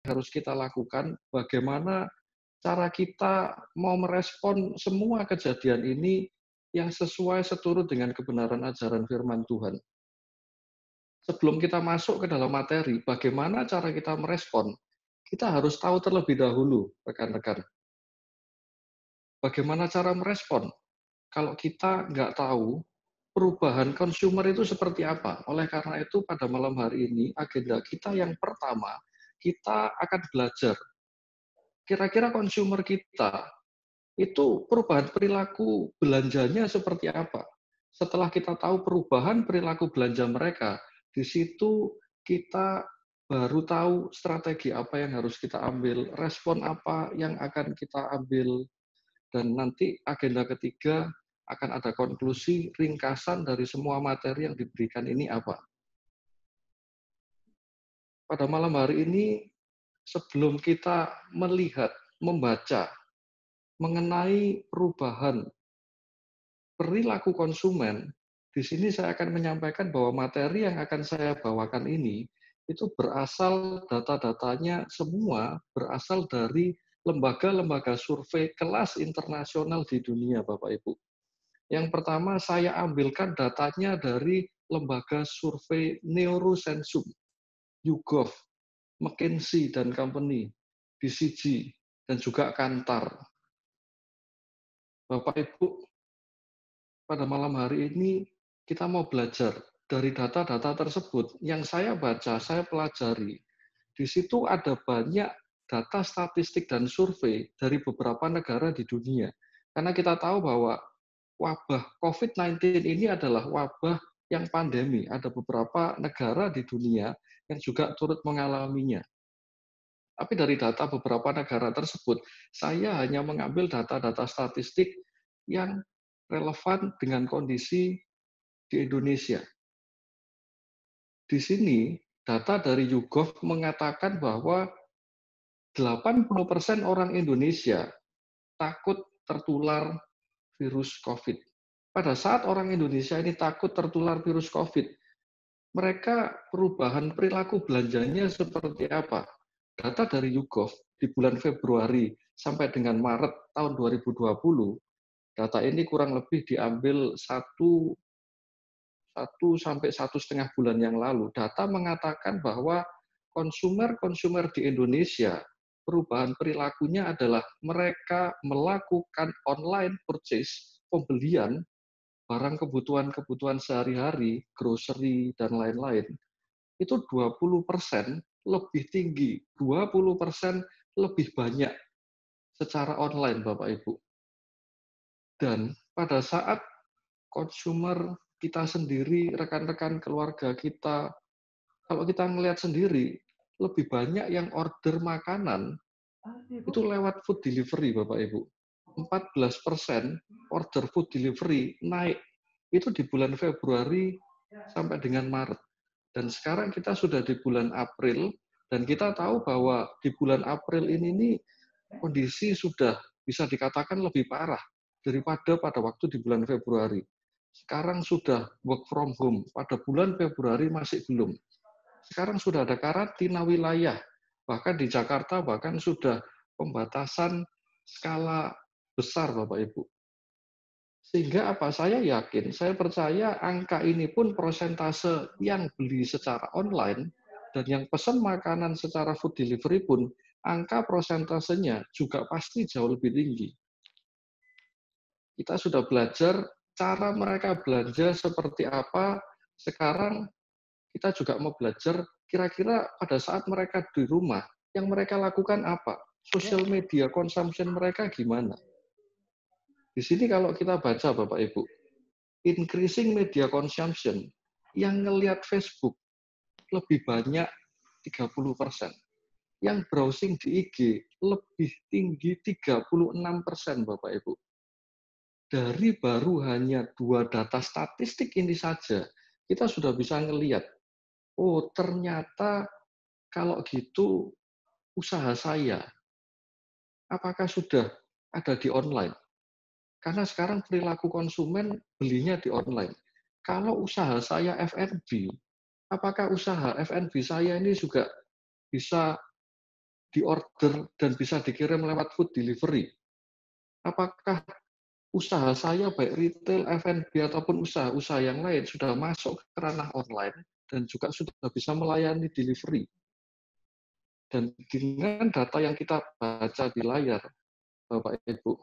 harus kita lakukan, bagaimana cara kita mau merespon semua kejadian ini yang sesuai seturut dengan kebenaran ajaran firman Tuhan. Sebelum kita masuk ke dalam materi, bagaimana cara kita merespon, kita harus tahu terlebih dahulu, rekan-rekan. Bagaimana cara merespon? Kalau kita nggak tahu, perubahan konsumer itu seperti apa. Oleh karena itu, pada malam hari ini, agenda kita yang pertama, kita akan belajar. Kira-kira konsumer kita, itu perubahan perilaku belanjanya seperti apa. Setelah kita tahu perubahan perilaku belanja mereka, di situ kita baru tahu strategi apa yang harus kita ambil, respon apa yang akan kita ambil, dan nanti agenda ketiga akan ada konklusi ringkasan dari semua materi yang diberikan ini apa. Pada malam hari ini, sebelum kita melihat, membaca mengenai perubahan perilaku konsumen, di sini saya akan menyampaikan bahwa materi yang akan saya bawakan ini, itu berasal data-datanya semua berasal dari lembaga-lembaga survei kelas internasional di dunia, Bapak Ibu. Yang pertama, saya ambilkan datanya dari lembaga survei Neurosensum, YouGov, McKinsey dan Company, BCG, dan juga Kantar. Bapak Ibu, pada malam hari ini kita mau belajar dari data-data tersebut yang saya baca, saya pelajari. Di situ ada banyak data statistik dan survei dari beberapa negara di dunia. Karena kita tahu bahwa wabah COVID-19 ini adalah wabah yang pandemi. Ada beberapa negara di dunia yang juga turut mengalaminya. Tapi dari data beberapa negara tersebut, saya hanya mengambil data-data statistik yang relevan dengan kondisi di Indonesia. Di sini, data dari YouGov mengatakan bahwa 80% orang Indonesia takut tertular virus COVID. Pada saat orang Indonesia ini takut tertular virus COVID, mereka perubahan perilaku belanjanya seperti apa? Data dari YouGov di bulan Februari sampai dengan Maret tahun 2020, data ini kurang lebih diambil 1 sampai 1,5 bulan yang lalu. Data mengatakan bahwa konsumer-konsumer di Indonesia, perubahan perilakunya adalah mereka melakukan online purchase, pembelian barang kebutuhan-kebutuhan sehari-hari, grocery, dan lain-lain, itu 20% lebih tinggi, 20% lebih banyak secara online, Bapak Ibu. Dan pada saat konsumer kita sendiri, rekan-rekan keluarga kita, kalau kita melihat sendiri, lebih banyak yang order makanan itu lewat food delivery, Bapak Ibu. 14% order food delivery naik itu di bulan Februari sampai dengan Maret. Dan sekarang kita sudah di bulan April, dan kita tahu bahwa di bulan April ini nih, kondisi sudah bisa dikatakan lebih parah daripada pada waktu di bulan Februari. Sekarang sudah work from home, pada bulan Februari masih belum. Sekarang sudah ada karantina wilayah, bahkan di Jakarta bahkan sudah pembatasan skala besar, Bapak Ibu. Sehingga apa? Saya yakin, saya percaya angka ini pun persentase yang beli secara online dan yang pesan makanan secara food delivery pun angka prosentasenya juga pasti jauh lebih tinggi. Kita sudah belajar cara mereka belanja seperti apa. Sekarang kita juga mau belajar kira-kira pada saat mereka di rumah, yang mereka lakukan apa? Social media consumption mereka gimana? Di sini kalau kita baca, Bapak Ibu, increasing media consumption, yang ngelihat Facebook lebih banyak 30%. Yang browsing di IG lebih tinggi 36%, Bapak Ibu. Dari baru hanya 2 data statistik ini saja, kita sudah bisa ngelihat, oh ternyata kalau gitu usaha saya, apakah sudah ada di online? Karena sekarang perilaku konsumen belinya di online. Kalau usaha saya F&B, apakah usaha F&B saya ini juga bisa diorder dan bisa dikirim lewat food delivery. Apakah usaha saya baik retail, F&B ataupun usaha-usaha yang lain sudah masuk ke ranah online dan juga sudah bisa melayani delivery. Dan dengan data yang kita baca di layar, Bapak Ibu,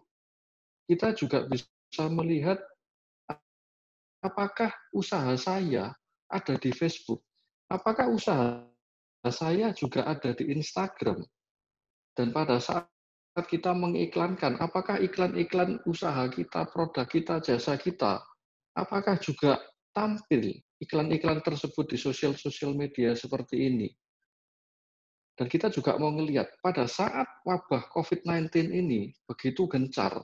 kita juga bisa melihat apakah usaha saya ada di Facebook, apakah usaha saya juga ada di Instagram. Dan pada saat kita mengiklankan, apakah iklan-iklan usaha kita, produk kita, jasa kita, apakah juga tampil iklan-iklan tersebut di sosial media seperti ini? Dan kita juga mau melihat, pada saat wabah COVID-19 ini begitu gencar,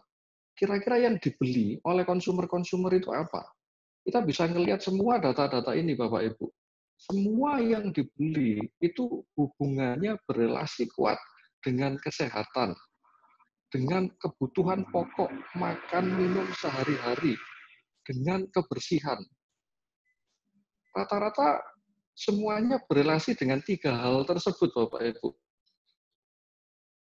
kira-kira yang dibeli oleh konsumer-konsumer itu apa? Kita bisa melihat semua data-data ini, Bapak Ibu. Semua yang dibeli itu hubungannya berelasi kuat dengan kesehatan, dengan kebutuhan pokok makan minum sehari-hari, dengan kebersihan. Rata-rata semuanya berelasi dengan 3 hal tersebut, Bapak Ibu.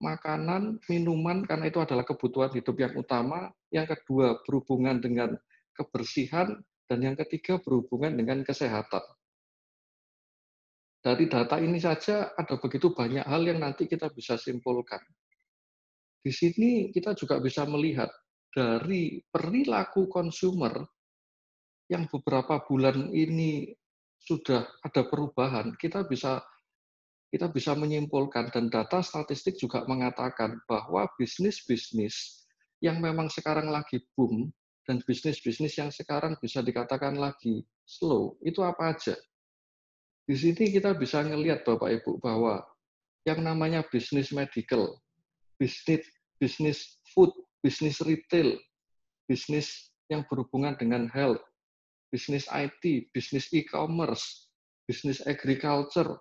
Makanan, minuman, karena itu adalah kebutuhan hidup yang utama. Yang kedua, berhubungan dengan kebersihan. Dan yang ketiga, berhubungan dengan kesehatan. Dari data ini saja ada begitu banyak hal yang nanti kita bisa simpulkan. Di sini kita juga bisa melihat dari perilaku konsumer yang beberapa bulan ini sudah ada perubahan, kita bisa menyimpulkan dan data statistik juga mengatakan bahwa bisnis-bisnis yang memang sekarang lagi boom dan bisnis-bisnis yang sekarang bisa dikatakan lagi slow, itu apa aja? Di sini kita bisa melihat Bapak Ibu bahwa yang namanya bisnis medical, bisnis bisnis food, bisnis retail, bisnis yang berhubungan dengan health, bisnis IT, bisnis e-commerce, bisnis agriculture.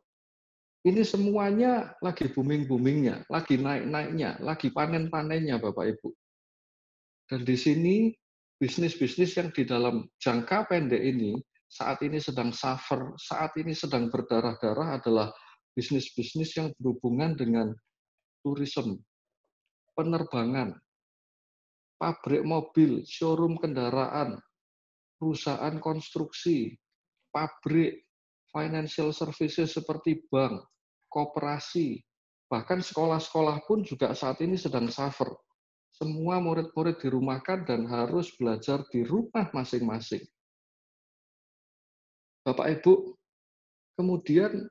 Ini semuanya lagi booming-boomingnya, lagi naik-naiknya, lagi panen-panennya Bapak Ibu. Dan di sini bisnis-bisnis yang di dalam jangka pendek ini saat ini sedang suffer, saat ini sedang berdarah-darah adalah bisnis-bisnis yang berhubungan dengan tourism, penerbangan, pabrik mobil, showroom kendaraan, perusahaan konstruksi, pabrik, financial services seperti bank, koperasi, bahkan sekolah-sekolah pun juga saat ini sedang suffer. Semua murid-murid dirumahkan dan harus belajar di rumah masing-masing. Bapak Ibu, kemudian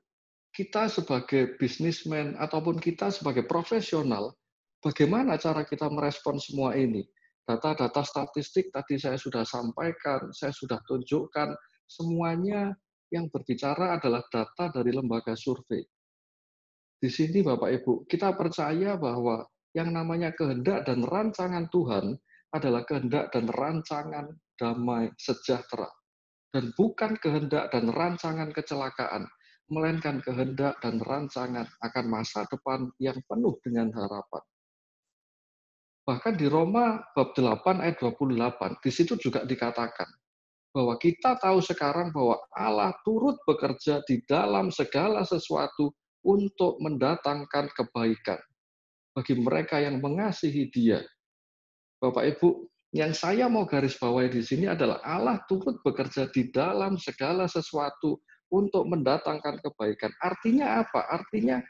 kita sebagai bisnismen ataupun kita sebagai profesional, bagaimana cara kita merespon semua ini? Data-data statistik tadi saya sudah sampaikan, saya sudah tunjukkan, semuanya yang berbicara adalah data dari lembaga survei. Di sini Bapak Ibu, kita percaya bahwa yang namanya kehendak dan rancangan Tuhan adalah kehendak dan rancangan damai sejahtera. Dan bukan kehendak dan rancangan kecelakaan, melainkan kehendak dan rancangan akan masa depan yang penuh dengan harapan. Bahkan di Roma bab 8 ayat 28, di situ juga dikatakan bahwa kita tahu sekarang bahwa Allah turut bekerja di dalam segala sesuatu untuk mendatangkan kebaikan bagi mereka yang mengasihi Dia. Bapak Ibu, yang saya mau garis bawahi di sini adalah Allah turut bekerja di dalam segala sesuatu untuk mendatangkan kebaikan. Artinya apa? Artinya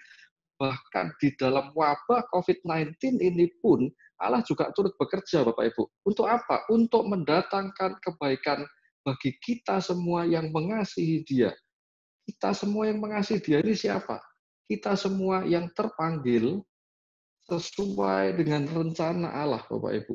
bahkan di dalam wabah COVID-19 ini pun Allah juga turut bekerja, Bapak Ibu. Untuk apa? Untuk mendatangkan kebaikan bagi kita semua yang mengasihi Dia. Kita semua yang mengasihi Dia ini siapa? Kita semua yang terpanggil sesuai dengan rencana Allah, Bapak Ibu.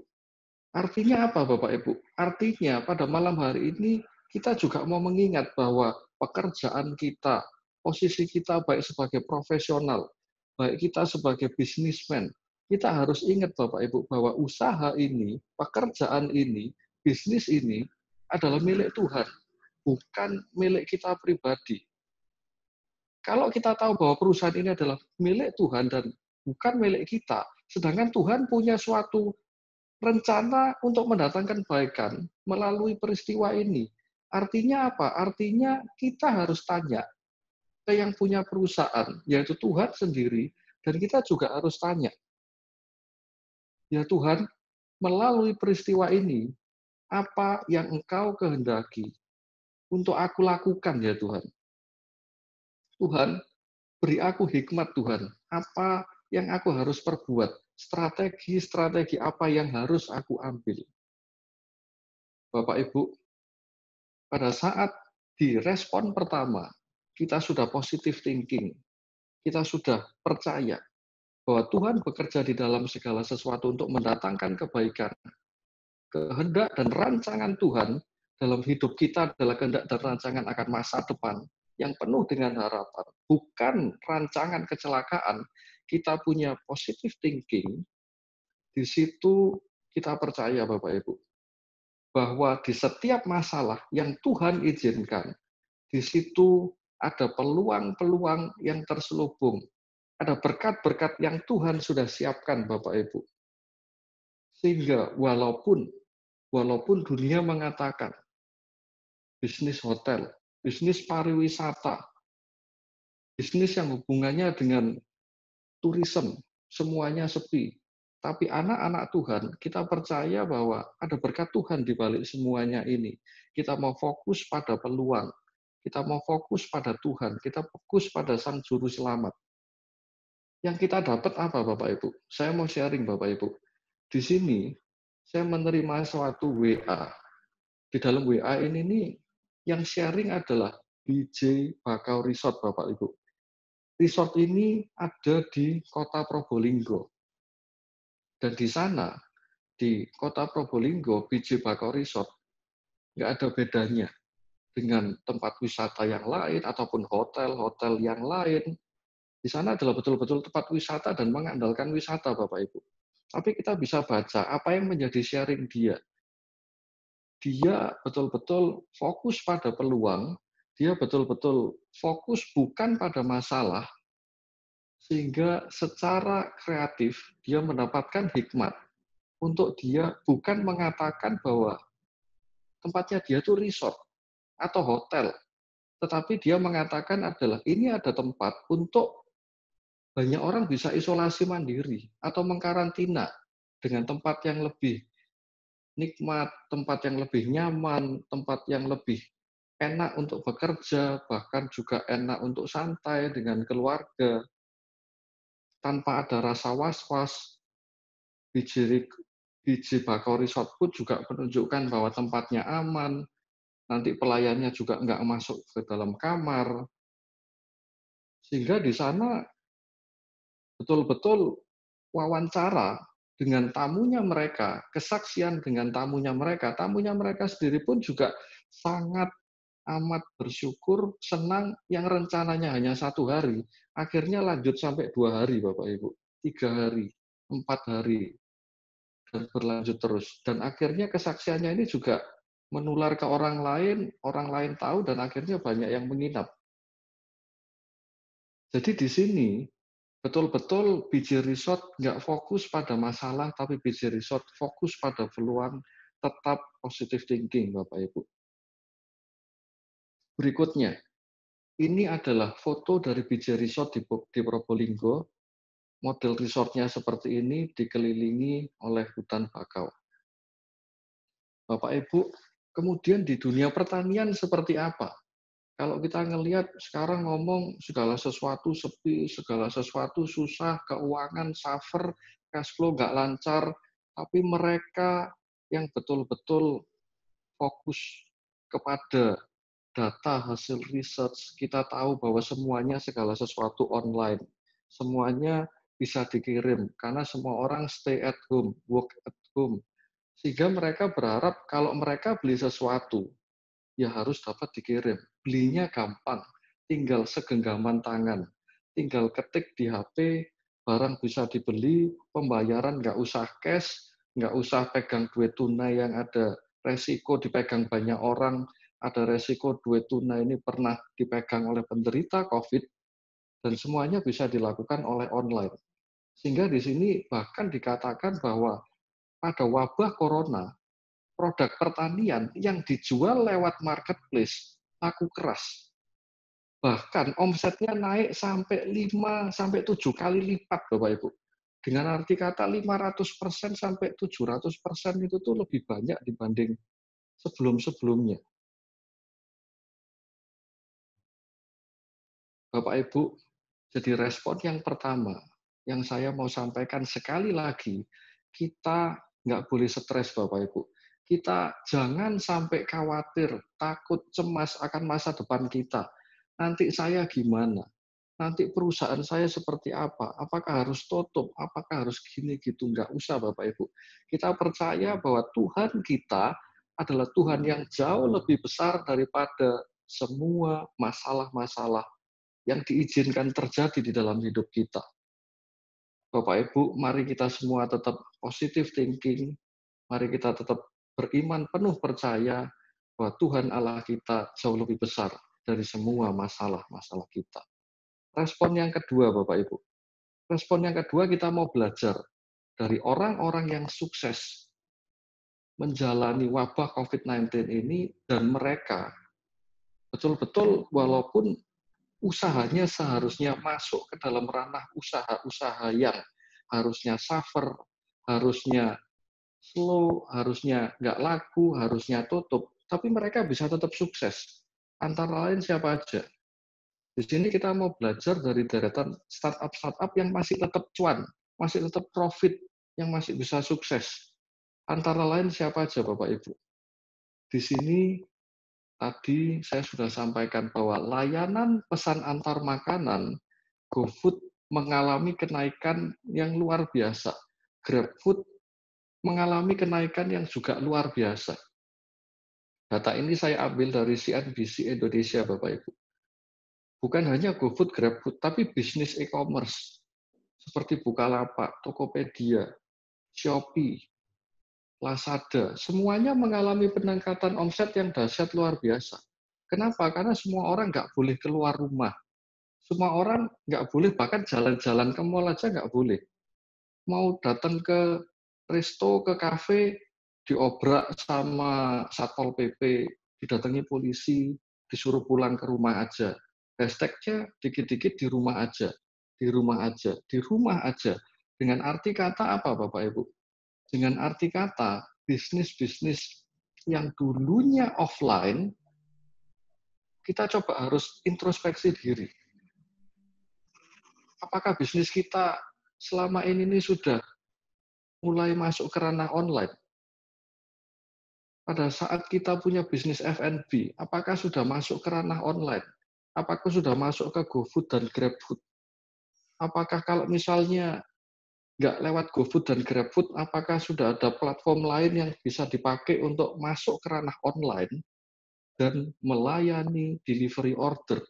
Artinya apa, Bapak Ibu? Artinya pada malam hari ini kita juga mau mengingat bahwa pekerjaan kita, posisi kita baik sebagai profesional, baik kita sebagai bisnismen, kita harus ingat Bapak Ibu bahwa usaha ini, pekerjaan ini, bisnis ini adalah milik Tuhan, bukan milik kita pribadi. Kalau kita tahu bahwa perusahaan ini adalah milik Tuhan dan bukan milik kita, sedangkan Tuhan punya suatu rencana untuk mendatangkan kebaikan melalui peristiwa ini. Artinya apa? Artinya kita harus tanya ke yang punya perusahaan, yaitu Tuhan sendiri, Dan kita juga harus tanya, ya Tuhan, melalui peristiwa ini, apa yang Engkau kehendaki untuk aku lakukan ya Tuhan? Tuhan, beri aku hikmat Tuhan, apa yang aku harus perbuat, strategi-strategi apa yang harus aku ambil. Bapak Ibu, pada saat di respon pertama, kita sudah positive thinking, kita sudah percaya bahwa Tuhan bekerja di dalam segala sesuatu untuk mendatangkan kebaikan. Kehendak dan rancangan Tuhan dalam hidup kita adalah kehendak dan rancangan akan masa depan yang penuh dengan harapan. Bukan rancangan kecelakaan. Kita punya positive thinking, di situ kita percaya Bapak Ibu, bahwa di setiap masalah yang Tuhan izinkan, di situ ada peluang-peluang yang terselubung. Ada berkat-berkat yang Tuhan sudah siapkan Bapak Ibu. Sehingga walaupun dunia mengatakan bisnis hotel, bisnis pariwisata, bisnis yang hubungannya dengan tourism, semuanya sepi. Tapi anak-anak Tuhan, kita percaya bahwa ada berkat Tuhan di balik semuanya ini. Kita mau fokus pada peluang, kita mau fokus pada Tuhan, kita fokus pada Sang Juru Selamat. Yang kita dapat apa Bapak Ibu? Saya mau sharing Bapak Ibu. Di sini, saya menerima suatu WA. Di dalam WA ini nih, yang sharing adalah BJ Bakau Resort, Bapak Ibu. Resort ini ada di kota Probolinggo. Dan di sana, di kota Probolinggo, BJ Bakau Resort, nggak ada bedanya dengan tempat wisata yang lain ataupun hotel-hotel yang lain. Di sana adalah betul-betul tempat wisata dan mengandalkan wisata, Bapak Ibu. Tapi kita bisa baca apa yang menjadi sharing dia. Dia betul-betul fokus pada peluang, dia betul-betul fokus bukan pada masalah, sehingga secara kreatif dia mendapatkan hikmat untuk dia bukan mengatakan bahwa tempatnya dia itu resort atau hotel, tetapi dia mengatakan adalah ini ada tempat untuk banyak orang bisa isolasi mandiri atau mengkarantina dengan tempat yang lebih nikmat, tempat yang lebih nyaman, tempat yang lebih enak untuk bekerja, bahkan juga enak untuk santai dengan keluarga, tanpa ada rasa was-was. Biji Bakau Resort pun juga menunjukkan bahwa tempatnya aman, nanti pelayannya juga nggak masuk ke dalam kamar, sehingga di sana betul-betul wawancara dengan tamunya mereka, kesaksian dengan tamunya mereka sendiri pun juga sangat amat bersyukur, senang yang rencananya hanya 1 hari, akhirnya lanjut sampai 2 hari, Bapak Ibu, 3 hari, 4 hari, dan berlanjut terus. Dan akhirnya kesaksiannya ini juga menular ke orang lain tahu, dan akhirnya banyak yang menginap. Jadi di sini, betul-betul BJ Resort nggak fokus pada masalah, tapi BJ Resort fokus pada peluang, tetap positive thinking, Bapak Ibu. Berikutnya, ini adalah foto dari BJ Resort di Probolinggo. Model resortnya seperti ini, dikelilingi oleh hutan bakau. Bapak Ibu, kemudian di dunia pertanian seperti apa? Kalau kita ngelihat sekarang ngomong segala sesuatu sepi, segala sesuatu susah, keuangan suffer, cash flow nggak lancar, tapi mereka yang betul-betul fokus kepada data hasil research, kita tahu bahwa semuanya segala sesuatu online. Semuanya bisa dikirim karena semua orang stay at home, work at home. Sehingga mereka berharap kalau mereka beli sesuatu, ya harus dapat dikirim. Belinya gampang, tinggal segenggaman tangan. Tinggal ketik di HP, barang bisa dibeli, pembayaran nggak usah cash, nggak usah pegang duit tunai yang ada resiko dipegang banyak orang, ada resiko duit tunai ini pernah dipegang oleh penderita COVID, dan semuanya bisa dilakukan oleh online. Sehingga di sini bahkan dikatakan bahwa pada wabah corona, produk pertanian yang dijual lewat marketplace laku keras. Bahkan omsetnya naik sampai 5 sampai 7 kali lipat, Bapak Ibu. Dengan arti kata 500% sampai 700% itu tuh lebih banyak dibanding sebelum-sebelumnya. Bapak Ibu, jadi respon yang pertama yang saya mau sampaikan sekali lagi, kita nggak boleh stres Bapak Ibu. Kita jangan sampai khawatir, takut, cemas akan masa depan kita. Nanti saya gimana? Nanti perusahaan saya seperti apa? Apakah harus tutup? Apakah harus gini gitu? Nggak usah Bapak Ibu. Kita percaya bahwa Tuhan kita adalah Tuhan yang jauh lebih besar daripada semua masalah-masalah yang diizinkan terjadi di dalam hidup kita. Bapak Ibu, mari kita semua tetap positive thinking, mari kita tetap beriman penuh percaya bahwa Tuhan Allah kita jauh lebih besar dari semua masalah-masalah kita. Respon yang kedua, Bapak Ibu. Respon yang kedua kita mau belajar dari orang-orang yang sukses menjalani wabah COVID-19 ini dan mereka betul-betul walaupun usahanya seharusnya masuk ke dalam ranah usaha-usaha yang harusnya suffer, harusnya slow, harusnya nggak laku, harusnya tutup, tapi mereka bisa tetap sukses. Antara lain siapa aja? Di sini kita mau belajar dari deretan startup-startup yang masih tetap cuan, masih tetap profit, yang masih bisa sukses. Antara lain siapa aja Bapak Ibu? Di sini tadi saya sudah sampaikan bahwa layanan pesan antar makanan GoFood mengalami kenaikan yang luar biasa. GrabFood mengalami kenaikan yang juga luar biasa. Data ini saya ambil dari CNBC Indonesia, Bapak Ibu. Bukan hanya GoFood, GrabFood, tapi bisnis e-commerce seperti Bukalapak, Tokopedia, Shopee, Lazada, semuanya mengalami peningkatan omset yang dahsyat luar biasa. Kenapa? Karena semua orang nggak boleh keluar rumah. Semua orang nggak boleh, bahkan jalan-jalan ke mall aja nggak boleh. Mau datang ke resto, ke kafe, diobrak sama Satpol PP, didatangi polisi, disuruh pulang ke rumah aja. Hashtagnya dikit-dikit di rumah aja, di rumah aja, di rumah aja. Dengan arti kata apa Bapak Ibu? Dengan arti kata bisnis-bisnis yang dulunya offline, kita coba harus introspeksi diri. Apakah bisnis kita selama ini sudah mulai masuk ke ranah online? Pada saat kita punya bisnis F&B, apakah sudah masuk ke ranah online? Apakah sudah masuk ke GoFood dan GrabFood? Apakah kalau misalnya nggak lewat GoFood dan GrabFood, apakah sudah ada platform lain yang bisa dipakai untuk masuk ke ranah online dan melayani delivery order?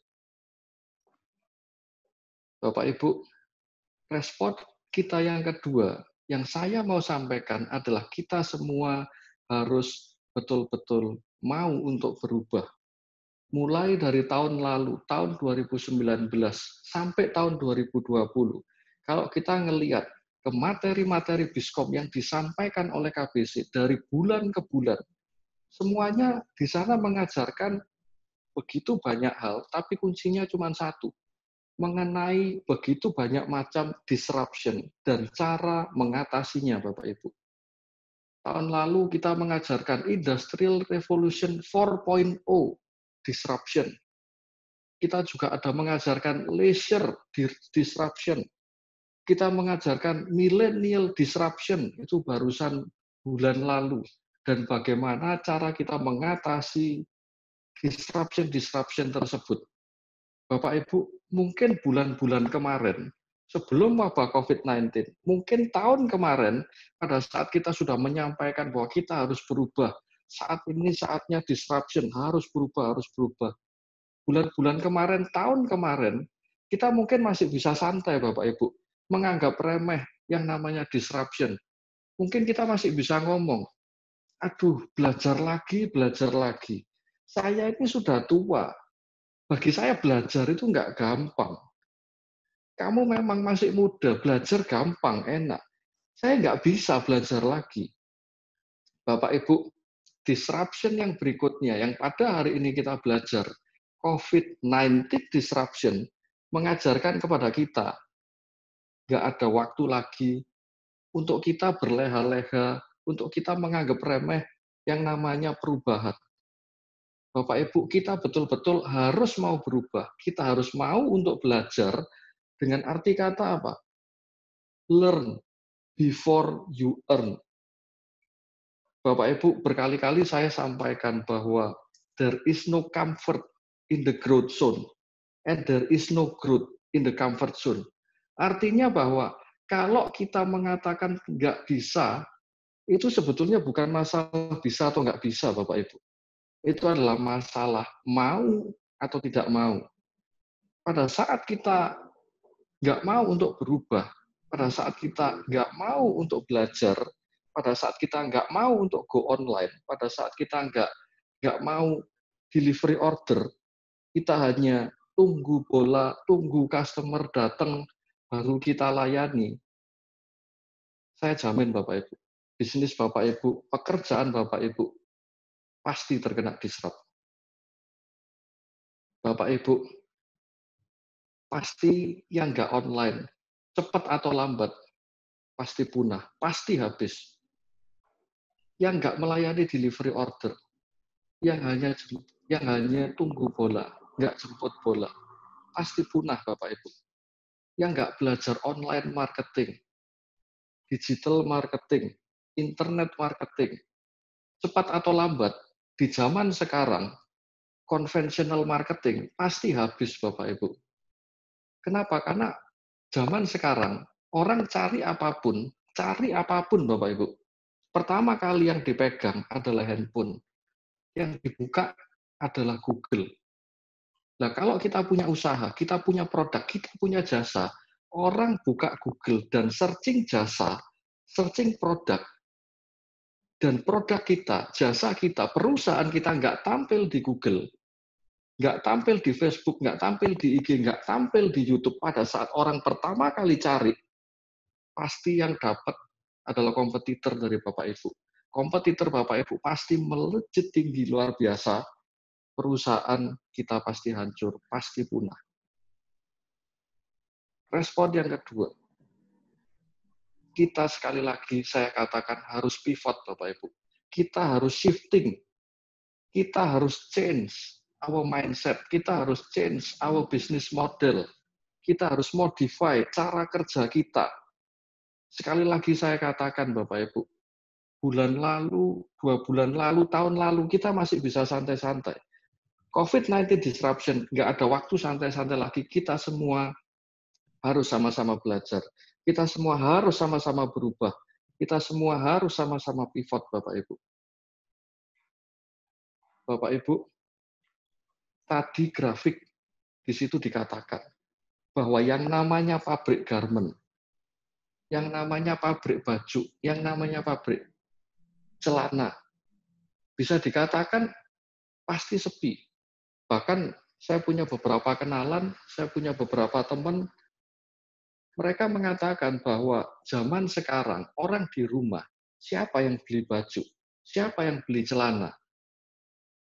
Bapak Ibu, respon kita yang kedua, yang saya mau sampaikan adalah kita semua harus betul-betul mau untuk berubah. Mulai dari tahun lalu, tahun 2019, sampai tahun 2020, kalau kita ngelihat ke materi-materi Biskom yang disampaikan oleh KBC dari bulan ke bulan, semuanya di sana mengajarkan begitu banyak hal, tapi kuncinya cuma satu, mengenai begitu banyak macam disruption dan cara mengatasinya, Bapak Ibu. Tahun lalu kita mengajarkan Industrial Revolution 4.0 disruption. Kita juga ada mengajarkan leisure disruption. Kita mengajarkan millennial disruption, itu barusan bulan lalu. Dan bagaimana cara kita mengatasi disruption tersebut. Bapak Ibu, mungkin bulan-bulan kemarin, sebelum wabah COVID-19, mungkin tahun kemarin, pada saat kita sudah menyampaikan bahwa kita harus berubah, saat ini saatnya disruption, harus berubah, harus berubah. Bulan-bulan kemarin, tahun kemarin, kita mungkin masih bisa santai Bapak Ibu, menganggap remeh yang namanya disruption. Mungkin kita masih bisa ngomong, aduh belajar lagi, belajar lagi. Saya ini sudah tua, bagi saya belajar itu nggak gampang. Kamu memang masih muda, belajar gampang, enak. Saya nggak bisa belajar lagi. Bapak Ibu, disruption yang berikutnya, yang pada hari ini kita belajar, COVID-19 disruption mengajarkan kepada kita, nggak ada waktu lagi untuk kita berleha-leha, untuk kita menganggap remeh yang namanya perubahan. Bapak Ibu, kita betul-betul harus mau berubah. Kita harus mau untuk belajar dengan arti kata apa? Learn before you earn. Bapak Ibu, berkali-kali saya sampaikan bahwa there is no comfort in the growth zone and there is no growth in the comfort zone. Artinya bahwa kalau kita mengatakan nggak bisa, itu sebetulnya bukan masalah bisa atau nggak bisa, Bapak Ibu. Itu adalah masalah mau atau tidak mau. Pada saat kita nggak mau untuk berubah, pada saat kita nggak mau untuk belajar, pada saat kita nggak mau untuk go online, pada saat kita nggak mau delivery order, kita hanya tunggu bola, tunggu customer datang, baru kita layani. Saya jamin Bapak Ibu, bisnis Bapak Ibu, pekerjaan Bapak Ibu, pasti terkena disrupt. Bapak Ibu, pasti yang nggak online, cepat atau lambat, pasti punah, pasti habis. Yang nggak melayani delivery order, yang hanya tunggu bola, nggak jemput bola, pasti punah Bapak Ibu. Yang nggak belajar online marketing, digital marketing, internet marketing, cepat atau lambat, di zaman sekarang, konvensional marketing pasti habis Bapak Ibu. Kenapa? Karena zaman sekarang, orang cari apapun Bapak Ibu. Pertama kali yang dipegang adalah handphone. Yang dibuka adalah Google. Nah, kalau kita punya usaha, kita punya produk, kita punya jasa, orang buka Google dan searching jasa, searching produk, dan produk kita, jasa kita, perusahaan kita nggak tampil di Google, nggak tampil di Facebook, nggak tampil di IG, nggak tampil di YouTube pada saat orang pertama kali cari, pasti yang dapat adalah kompetitor dari Bapak Ibu. Kompetitor Bapak Ibu pasti melejit tinggi luar biasa, perusahaan kita pasti hancur, pasti punah. Respon yang kedua, kita sekali lagi saya katakan harus pivot Bapak Ibu. Kita harus shifting, kita harus change our mindset, kita harus change our business model, kita harus modify cara kerja kita. Sekali lagi saya katakan Bapak Ibu, bulan lalu, 2 bulan lalu, tahun lalu kita masih bisa santai-santai. COVID-19 disruption, nggak ada waktu santai-santai lagi. Kita semua harus sama-sama belajar. Kita semua harus sama-sama berubah. Kita semua harus sama-sama pivot, Bapak Ibu. Bapak Ibu, tadi grafik di situ dikatakan bahwa yang namanya pabrik garment, yang namanya pabrik baju, yang namanya pabrik celana, bisa dikatakan pasti sepi. Bahkan saya punya beberapa kenalan, saya punya beberapa teman, mereka mengatakan bahwa zaman sekarang orang di rumah, siapa yang beli baju, siapa yang beli celana,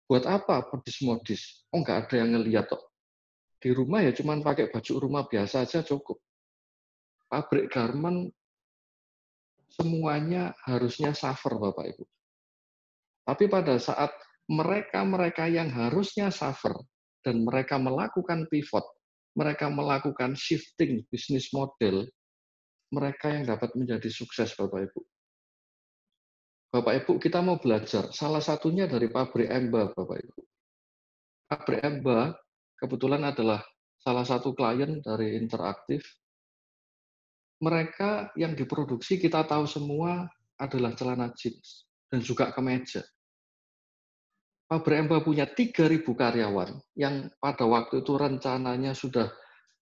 buat apa modis-modis? Oh, nggak ada yang ngeliat kok. Di rumah ya cuma pakai baju rumah biasa aja cukup. Pabrik garment semuanya harusnya suffer, Bapak Ibu. Tapi pada saat mereka-mereka yang harusnya suffer dan mereka melakukan pivot, mereka melakukan shifting bisnis model, mereka yang dapat menjadi sukses, Bapak Ibu. Bapak Ibu, kita mau belajar. Salah satunya dari pabrik Emba, Bapak Ibu. Pabrik Emba kebetulan adalah salah satu klien dari Interaktif. Mereka yang diproduksi kita tahu semua adalah celana jeans dan juga kemeja. Pabrik Emba punya 3.000 karyawan yang pada waktu itu rencananya sudah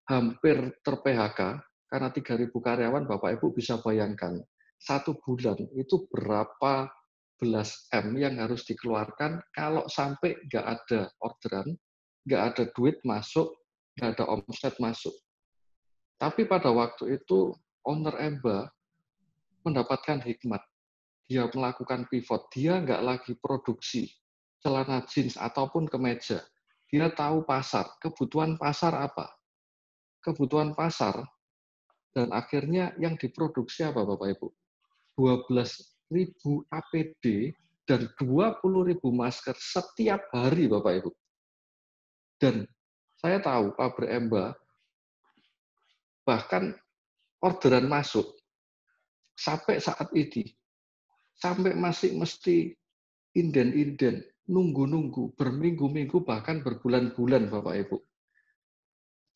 hampir ter-PHK karena 3.000 karyawan, Bapak Ibu bisa bayangkan, 1 bulan itu berapa belas M yang harus dikeluarkan kalau sampai nggak ada orderan, nggak ada duit masuk, nggak ada omset masuk. Tapi pada waktu itu, owner Emba mendapatkan hikmat. Dia melakukan pivot, dia nggak lagi produksi celana jeans ataupun kemeja. Dia tahu pasar, kebutuhan pasar apa? Kebutuhan pasar, dan akhirnya yang diproduksi apa Bapak Ibu? 12.000 APD dan 20.000 masker setiap hari Bapak Ibu. Dan saya tahu pabrik Emba bahkan orderan masuk sampai saat ini, sampai masih mesti inden-inden, nunggu-nunggu, berminggu-minggu, bahkan berbulan-bulan Bapak Ibu.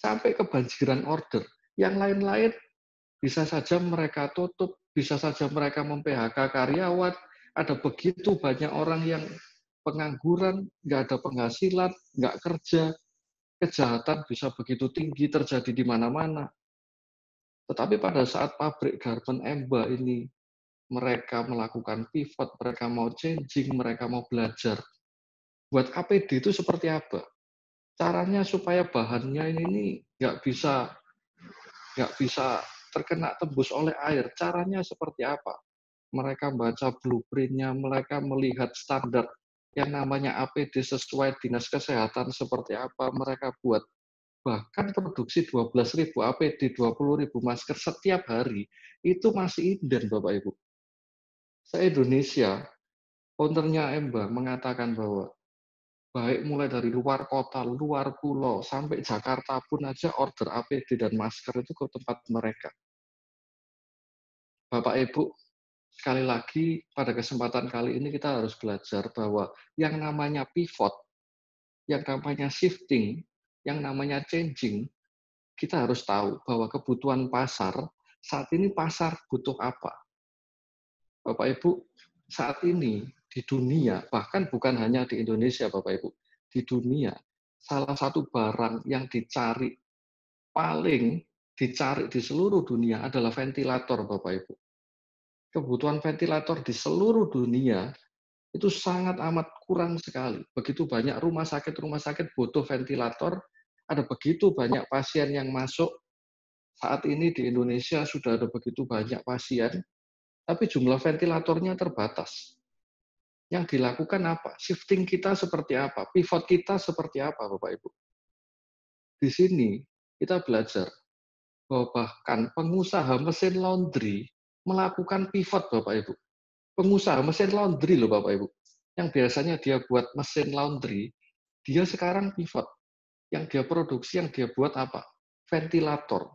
Sampai kebanjiran order. Yang lain-lain bisa saja mereka tutup, bisa saja mereka mem-PHK karyawan, ada begitu banyak orang yang pengangguran, nggak ada penghasilan, nggak kerja, kejahatan bisa begitu tinggi terjadi di mana-mana. Tetapi pada saat pabrik garment Emba ini mereka melakukan pivot, mereka mau changing, mereka mau belajar. Buat APD itu seperti apa? Caranya supaya bahannya ini nggak bisa terkena tembus oleh air. Caranya seperti apa? Mereka baca blueprint-nya, mereka melihat standar yang namanya APD sesuai dinas kesehatan seperti apa mereka buat. Bahkan produksi 12.000 APD, 20.000 masker setiap hari, itu masih inden Bapak Ibu. Se-Indonesia, ownernya Emba mengatakan bahwa baik mulai dari luar kota, luar pulau, sampai Jakarta pun aja order APD dan masker itu ke tempat mereka. Bapak Ibu, sekali lagi pada kesempatan kali ini kita harus belajar bahwa yang namanya pivot, yang namanya shifting, yang namanya changing, kita harus tahu bahwa kebutuhan pasar, saat ini pasar butuh apa. Bapak Ibu, saat ini di dunia, bahkan bukan hanya di Indonesia Bapak Ibu, di dunia, salah satu barang yang paling dicari di seluruh dunia adalah ventilator Bapak Ibu. Kebutuhan ventilator di seluruh dunia itu sangat amat kurang sekali. Begitu banyak rumah sakit butuh ventilator, ada begitu banyak pasien yang masuk. Saat ini di Indonesia sudah ada begitu banyak pasien, tapi jumlah ventilatornya terbatas. Yang dilakukan apa? Shifting kita seperti apa? Pivot kita seperti apa, Bapak Ibu? Di sini kita belajar bahwa bahkan pengusaha mesin laundry melakukan pivot, Bapak Ibu. Pengusaha mesin laundry loh, Bapak Ibu. Yang biasanya dia buat mesin laundry, dia sekarang pivot. Yang dia produksi, yang dia buat apa? Ventilator.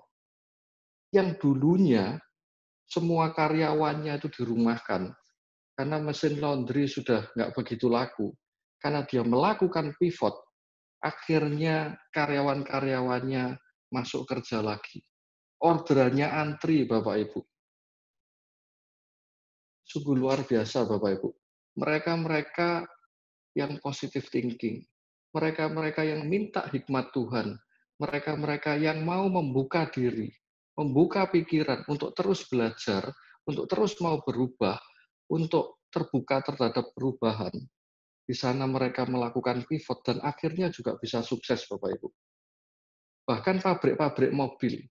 Yang dulunya semua karyawannya itu dirumahkan, karena mesin laundry sudah nggak begitu laku. Karena dia melakukan pivot, akhirnya karyawan-karyawannya masuk kerja lagi. Orderannya antri, Bapak Ibu. Sungguh luar biasa, Bapak Ibu. Mereka-mereka yang positive thinking, mereka-mereka yang minta hikmat Tuhan, mereka-mereka yang mau membuka diri, membuka pikiran untuk terus belajar, untuk terus mau berubah, untuk terbuka terhadap perubahan. Di sana mereka melakukan pivot dan akhirnya juga bisa sukses, Bapak Ibu. Bahkan pabrik-pabrik mobil.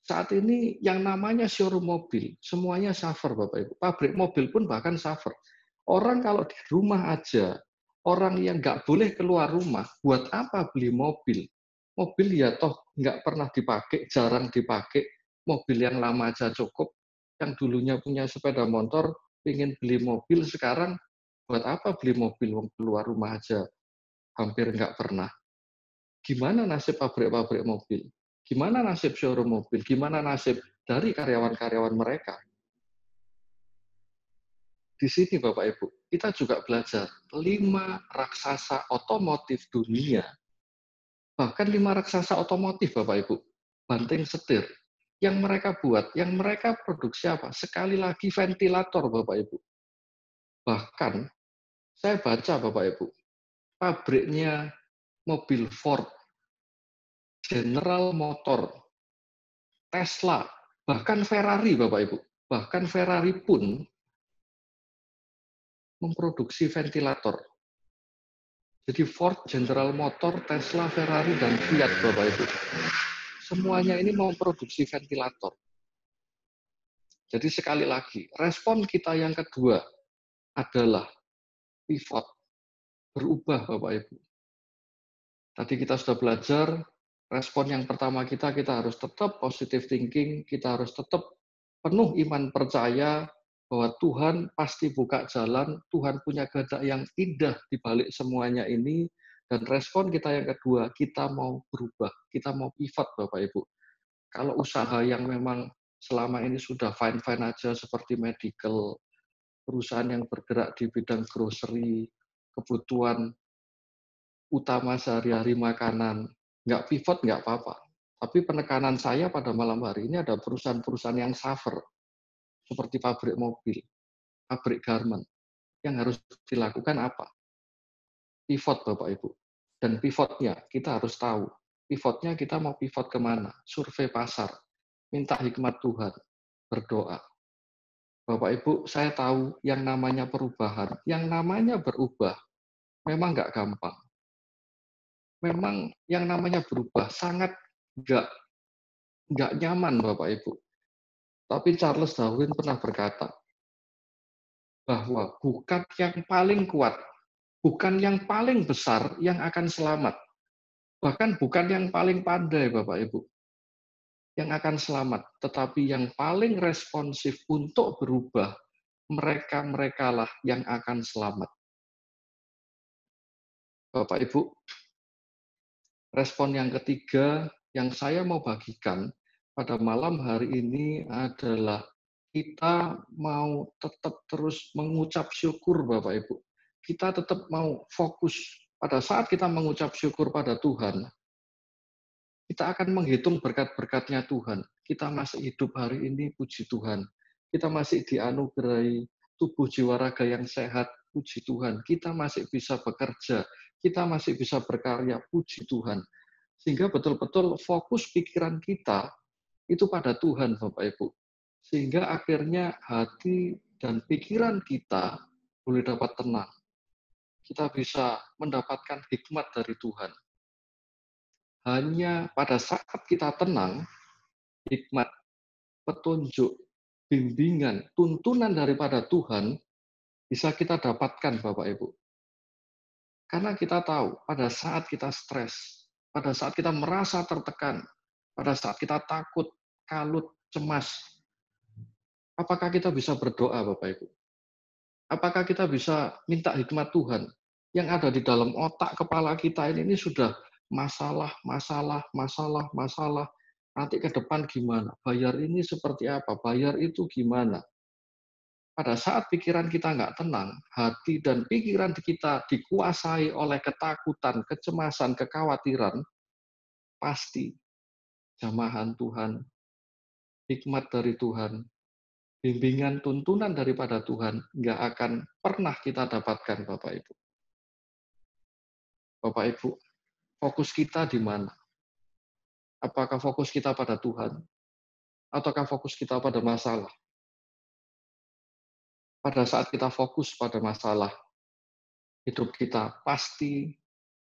Saat ini yang namanya showroom mobil, semuanya suffer, Bapak Ibu. Pabrik mobil pun bahkan suffer. Orang kalau di rumah aja, orang yang nggak boleh keluar rumah, buat apa beli mobil? Mobil ya toh nggak pernah dipakai, jarang dipakai. Mobil yang lama aja cukup. Yang dulunya punya sepeda motor, ingin beli mobil, sekarang buat apa beli mobil? Keluar rumah aja hampir nggak pernah. Gimana nasib pabrik-pabrik mobil? Gimana nasib showroom mobil? Gimana nasib dari karyawan-karyawan mereka? Di sini Bapak Ibu, kita juga belajar 5 raksasa otomotif dunia, bahkan 5 raksasa otomotif Bapak Ibu, banting setir. Yang mereka buat, yang mereka produksi apa? Sekali lagi ventilator Bapak Ibu. Bahkan saya baca Bapak Ibu, pabriknya mobil Ford, General Motor, Tesla, bahkan Ferrari Bapak Ibu. Bahkan Ferrari pun memproduksi ventilator. Jadi Ford, General Motor, Tesla, Ferrari, dan Fiat, Bapak Ibu. Semuanya ini memproduksi ventilator. Jadi sekali lagi, respon kita yang kedua adalah pivot, berubah Bapak Ibu. Tadi kita sudah belajar, respon yang pertama kita harus tetap positive thinking, kita harus tetap penuh iman percaya bahwa Tuhan pasti buka jalan, Tuhan punya kehendak yang indah di balik semuanya ini, dan respon kita yang kedua, kita mau berubah, kita mau pivot Bapak Ibu. Kalau usaha yang memang selama ini sudah fine-fine aja seperti medical, perusahaan yang bergerak di bidang grocery, kebutuhan utama sehari-hari makanan, nggak pivot nggak apa-apa. Tapi penekanan saya pada malam hari ini ada perusahaan-perusahaan yang suffer, seperti pabrik mobil, pabrik garment. Yang harus dilakukan apa? Pivot Bapak Ibu. Dan pivotnya kita harus tahu. Pivotnya kita mau pivot kemana? Survei pasar, minta hikmat Tuhan, berdoa. Bapak Ibu, saya tahu yang namanya perubahan, yang namanya berubah, memang nggak gampang. Memang yang namanya berubah sangat nggak nyaman Bapak Ibu. Tapi Charles Darwin pernah berkata bahwa bukan yang paling kuat, bukan yang paling besar yang akan selamat. Bahkan bukan yang paling pandai Bapak Ibu yang akan selamat, tetapi yang paling responsif untuk berubah, mereka-merekalah yang akan selamat. Bapak Ibu, respon yang ketiga yang saya mau bagikan pada malam hari ini adalah kita mau tetap terus mengucap syukur Bapak Ibu. Kita tetap mau fokus pada saat kita mengucap syukur pada Tuhan, kita akan menghitung berkat-berkatnya Tuhan. Kita masih hidup hari ini, puji Tuhan. Kita masih dianugerahi tubuh jiwa raga yang sehat, puji Tuhan. Kita masih bisa bekerja, kita masih bisa berkarya, puji Tuhan. Sehingga betul-betul fokus pikiran kita itu pada Tuhan, Bapak Ibu. Sehingga akhirnya hati dan pikiran kita boleh dapat tenang. Kita bisa mendapatkan hikmat dari Tuhan. Hanya pada saat kita tenang, hikmat, petunjuk, bimbingan, tuntunan daripada Tuhan bisa kita dapatkan, Bapak Ibu. Karena kita tahu, pada saat kita stres, pada saat kita merasa tertekan, pada saat kita takut, kalut, cemas, apakah kita bisa berdoa, Bapak Ibu? Apakah kita bisa minta hikmat Tuhan? Yang ada di dalam otak kepala kita ini sudah masalah, masalah, masalah, masalah. Nanti ke depan gimana? Bayar ini seperti apa? Bayar itu gimana? Pada saat pikiran kita nggak tenang, hati dan pikiran kita dikuasai oleh ketakutan, kecemasan, kekhawatiran, pasti jamahan Tuhan, hikmat dari Tuhan, bimbingan tuntunan daripada Tuhan nggak akan pernah kita dapatkan, Bapak Ibu. Bapak Ibu, fokus kita di mana? Apakah fokus kita pada Tuhan? Ataukah fokus kita pada masalah? Pada saat kita fokus pada masalah, hidup kita pasti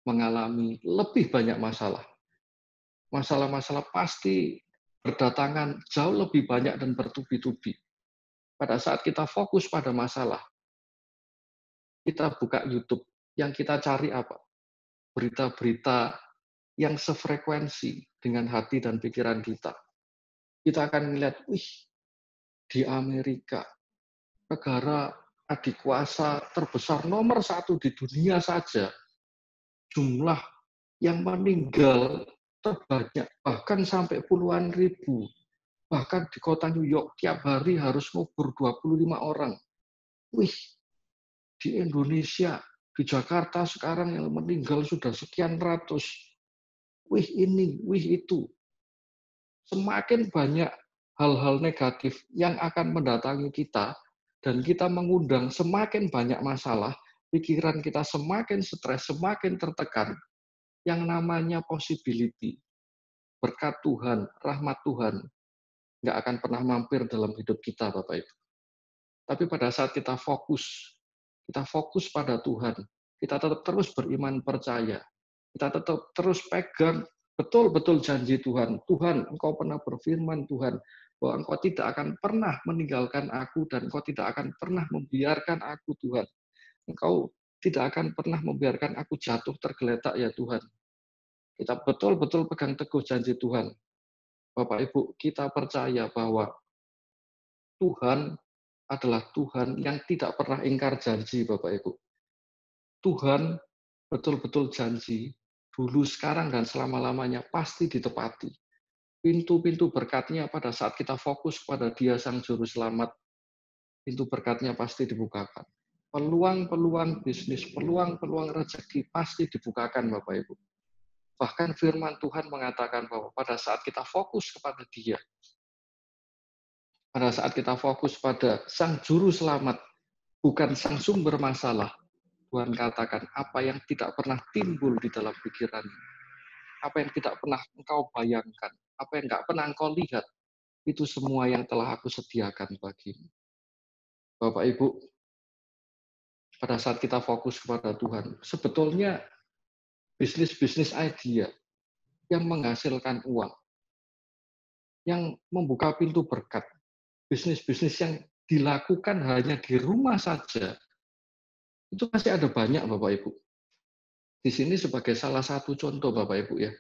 mengalami lebih banyak masalah. Masalah-masalah pasti berdatangan jauh lebih banyak dan bertubi-tubi. Pada saat kita fokus pada masalah, kita buka YouTube, yang kita cari apa? Berita-berita yang sefrekuensi dengan hati dan pikiran kita. Kita akan melihat, wih, di Amerika, negara adikuasa terbesar nomor satu di dunia saja, jumlah yang meninggal terbanyak, bahkan sampai puluhan ribu. Bahkan di kota New York, tiap hari harus ngubur 25 orang. Wih, di Indonesia, di Jakarta sekarang yang meninggal sudah sekian ratus. Wih ini, wih itu. Semakin banyak hal-hal negatif yang akan mendatangi kita, dan kita mengundang semakin banyak masalah, pikiran kita semakin stres, semakin tertekan, yang namanya possibility, berkat Tuhan, rahmat Tuhan, nggak akan pernah mampir dalam hidup kita, Bapak Ibu. Tapi pada saat kita fokus pada Tuhan, kita tetap terus beriman percaya, kita tetap terus pegang betul-betul janji Tuhan. Tuhan, Engkau pernah berfirman, Tuhan, bahwa Engkau tidak akan pernah meninggalkan aku dan Engkau tidak akan pernah membiarkan aku, Tuhan. Engkau tidak akan pernah membiarkan aku jatuh tergeletak, ya Tuhan. Kita betul-betul pegang teguh janji Tuhan. Bapak Ibu, kita percaya bahwa Tuhan adalah Tuhan yang tidak pernah ingkar janji, Bapak Ibu. Tuhan betul-betul janji, dulu, sekarang, dan selama-lamanya pasti ditepati. Pintu-pintu berkatnya pada saat kita fokus pada Dia Sang Juru Selamat, pintu berkatnya pasti dibukakan. Peluang-peluang bisnis, peluang-peluang rezeki pasti dibukakan, Bapak Ibu. Bahkan firman Tuhan mengatakan bahwa pada saat kita fokus kepada Dia, pada saat kita fokus pada Sang Juru Selamat, bukan sang sumber masalah, Tuhan katakan, apa yang tidak pernah timbul di dalam pikiran, apa yang tidak pernah engkau bayangkan, apa yang tidak pernah engkau lihat, itu semua yang telah aku sediakan bagimu. Bapak Ibu, pada saat kita fokus kepada Tuhan, sebetulnya bisnis-bisnis idea yang menghasilkan uang, yang membuka pintu berkat, bisnis-bisnis yang dilakukan hanya di rumah saja, itu masih ada banyak, Bapak Ibu. Di sini sebagai salah satu contoh, Bapak Ibu ya,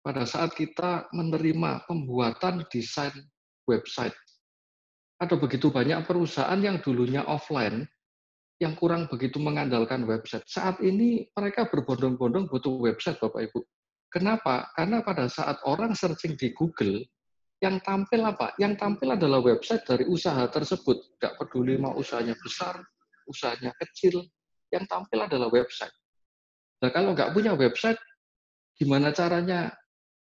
pada saat kita menerima pembuatan desain website, ada begitu banyak perusahaan yang dulunya offline, yang kurang begitu mengandalkan website. Saat ini mereka berbondong-bondong butuh website, Bapak Ibu. Kenapa? Karena pada saat orang searching di Google, yang tampil apa? Yang tampil adalah website dari usaha tersebut. Tidak peduli mau usahanya besar, usahanya kecil, yang tampil adalah website. Nah, kalau nggak punya website, gimana caranya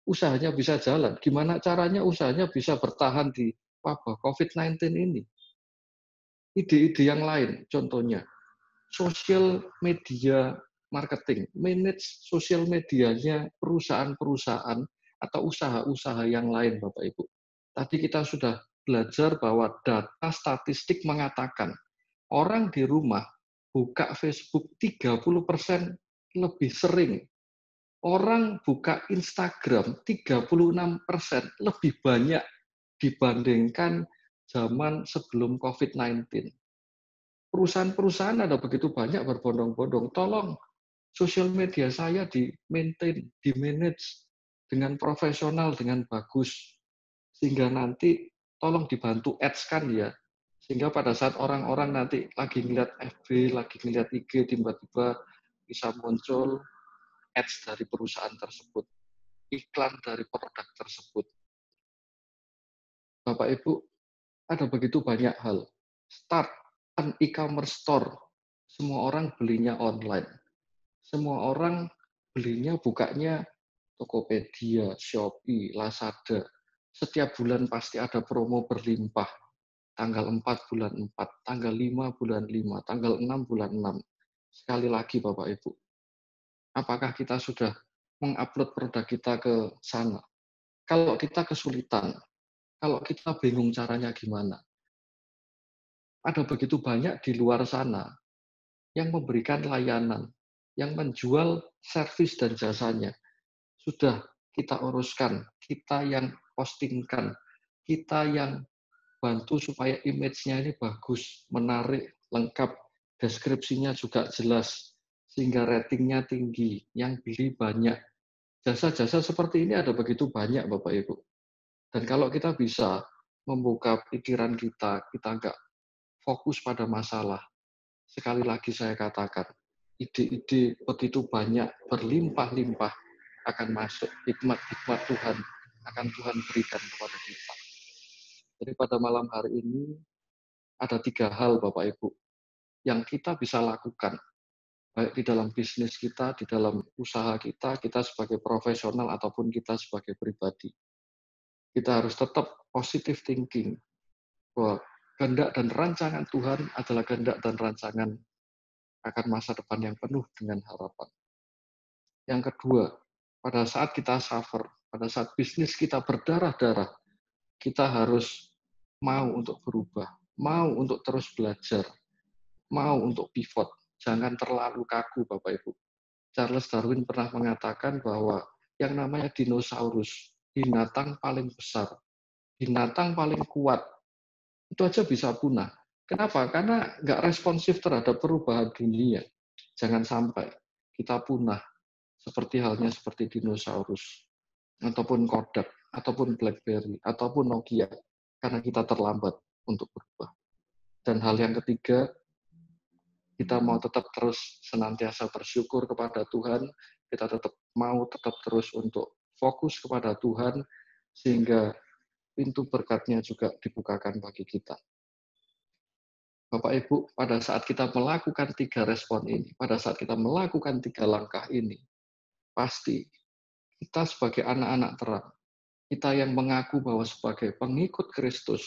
usahanya bisa jalan? Gimana caranya usahanya bisa bertahan di wabah COVID-19 ini? Ide-ide yang lain, contohnya, social media marketing, manage sosial medianya perusahaan-perusahaan atau usaha-usaha yang lain, Bapak Ibu. Tadi kita sudah belajar bahwa data statistik mengatakan orang di rumah buka Facebook 30% lebih sering. Orang buka Instagram 36% lebih banyak dibandingkan zaman sebelum COVID-19. Perusahaan-perusahaan ada begitu banyak berbondong-bondong. Tolong sosial media saya di-maintain, di-manage dengan profesional, dengan bagus. Sehingga nanti tolong dibantu ads kan ya. Sehingga pada saat orang-orang nanti lagi ngeliat FB, lagi ngeliat IG, tiba-tiba bisa muncul ads dari perusahaan tersebut, iklan dari produk tersebut. Bapak Ibu, ada begitu banyak hal. Start an e-commerce store. Semua orang belinya online. Semua orang belinya bukanya Tokopedia, Shopee, Lazada. Setiap bulan pasti ada promo berlimpah. Tanggal 4 bulan 4, tanggal 5 bulan 5, tanggal 6 bulan 6. Sekali lagi Bapak Ibu, apakah kita sudah mengupload produk kita ke sana? Kalau kita kesulitan, kalau kita bingung caranya gimana, ada begitu banyak di luar sana yang memberikan layanan, yang menjual servis dan jasanya. Sudah kita uruskan, kita yang postingkan, kita yang bantu supaya image-nya ini bagus, menarik, lengkap, deskripsinya juga jelas, sehingga ratingnya tinggi, yang beli banyak. Jasa-jasa seperti ini ada begitu banyak, Bapak Ibu. Dan kalau kita bisa membuka pikiran kita, kita nggak fokus pada masalah. Sekali lagi saya katakan, ide-ide begitu banyak, berlimpah-limpah akan masuk, hikmat-hikmat Tuhan akan Tuhan berikan kepada kita. Jadi pada malam hari ini ada 3 hal Bapak Ibu yang kita bisa lakukan, baik di dalam bisnis kita, di dalam usaha kita, kita sebagai profesional ataupun kita sebagai pribadi. Kita harus tetap positive thinking, bahwa kehendak dan rancangan Tuhan adalah kehendak dan rancangan akan masa depan yang penuh dengan harapan. Yang kedua, pada saat kita suffer, pada saat bisnis kita berdarah-darah, kita harus mau untuk berubah, mau untuk terus belajar, mau untuk pivot. Jangan terlalu kaku, Bapak Ibu. Charles Darwin pernah mengatakan bahwa yang namanya dinosaurus, binatang paling besar, binatang paling kuat, itu aja bisa punah. Kenapa? Karena nggak responsif terhadap perubahan dunia. Jangan sampai kita punah. seperti halnya seperti dinosaurus, ataupun Kodak, ataupun BlackBerry, ataupun Nokia, karena kita terlambat untuk berubah. Dan hal yang ketiga, kita mau tetap terus senantiasa bersyukur kepada Tuhan, kita tetap terus untuk fokus kepada Tuhan, sehingga pintu berkatnya juga dibukakan bagi kita. Bapak Ibu, pada saat kita melakukan 3 respon ini, pada saat kita melakukan 3 langkah ini, pasti kita sebagai anak-anak terang, kita yang mengaku bahwa sebagai pengikut Kristus,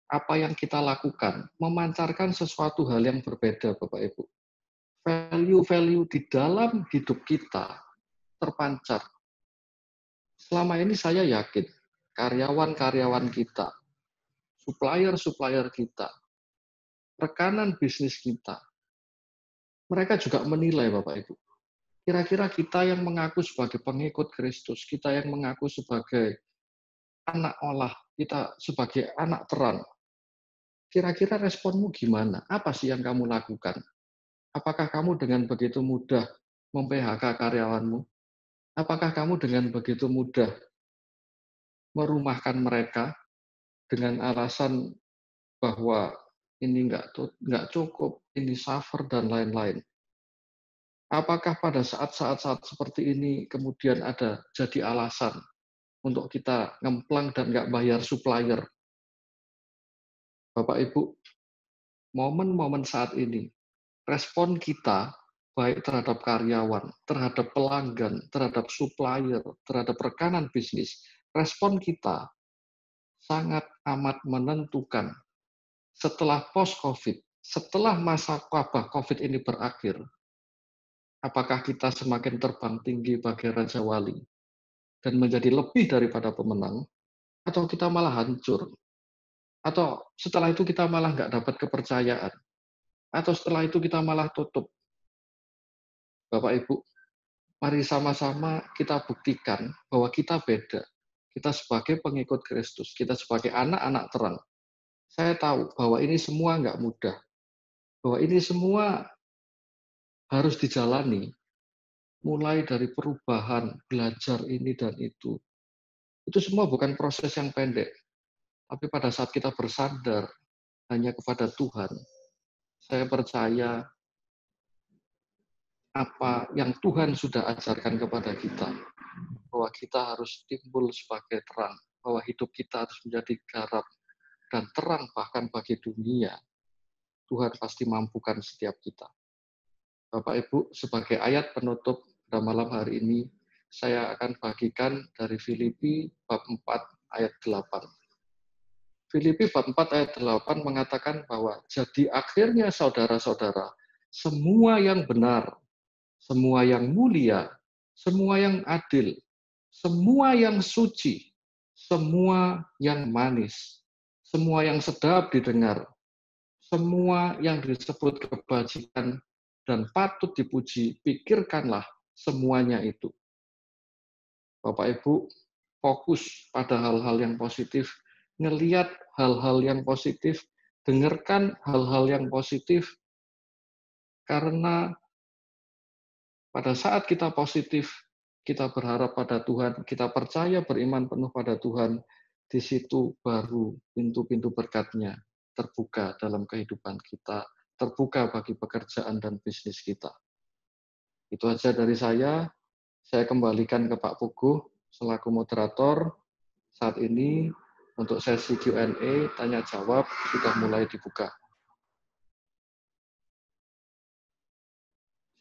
apa yang kita lakukan memancarkan sesuatu hal yang berbeda, Bapak Ibu. Value-value di dalam hidup kita terpancar. Selama ini saya yakin karyawan-karyawan kita, supplier-supplier kita, rekanan bisnis kita, mereka juga menilai, Bapak Ibu. Kira-kira kita yang mengaku sebagai pengikut Kristus, kita yang mengaku sebagai anak Allah, kita sebagai anak terang, kira-kira responmu gimana? Apa sih yang kamu lakukan? Apakah kamu dengan begitu mudah mem-PHK karyawanmu? Apakah kamu dengan begitu mudah merumahkan mereka dengan alasan bahwa ini nggak cukup, ini suffer, dan lain-lain? Apakah pada saat-saat seperti ini kemudian ada jadi alasan untuk kita ngemplang dan nggak bayar supplier? Bapak Ibu, momen-momen saat ini, respon kita baik terhadap karyawan, terhadap pelanggan, terhadap supplier, terhadap rekanan bisnis, respon kita sangat amat menentukan. Setelah post-COVID, setelah masa wabah COVID ini berakhir, apakah kita semakin terbang tinggi bagai Raja Wali dan menjadi lebih daripada pemenang, atau kita malah hancur, atau setelah itu kita malah nggak dapat kepercayaan, atau setelah itu kita malah tutup. Bapak Ibu, mari sama-sama kita buktikan bahwa kita beda. Kita sebagai pengikut Kristus, kita sebagai anak-anak terang. Saya tahu bahwa ini semua nggak mudah, bahwa ini semua harus dijalani, mulai dari perubahan, belajar ini dan itu. Itu semua bukan proses yang pendek, tapi pada saat kita bersandar hanya kepada Tuhan, saya percaya apa yang Tuhan sudah ajarkan kepada kita, bahwa kita harus timbul sebagai terang, bahwa hidup kita harus menjadi garam dan terang bahkan bagi dunia. Tuhan pasti mampukan setiap kita. Bapak Ibu, sebagai ayat penutup pada malam hari ini, saya akan bagikan dari Filipi bab 4 ayat 8. Filipi bab 4 ayat 8 mengatakan bahwa jadi akhirnya saudara-saudara, semua yang benar, semua yang mulia, semua yang adil, semua yang suci, semua yang manis, semua yang sedap didengar, semua yang disebut kebajikan dan patut dipuji, pikirkanlah semuanya itu. Bapak Ibu, fokus pada hal-hal yang positif, ngelihat hal-hal yang positif, dengarkan hal-hal yang positif, karena pada saat kita positif, kita berharap pada Tuhan, kita percaya beriman penuh pada Tuhan, di situ baru pintu-pintu berkatnya terbuka dalam kehidupan kita, terbuka bagi pekerjaan dan bisnis kita. Itu aja dari saya kembalikan ke Pak Puguh selaku moderator. Saat ini untuk sesi Q&A, tanya jawab sudah mulai dibuka.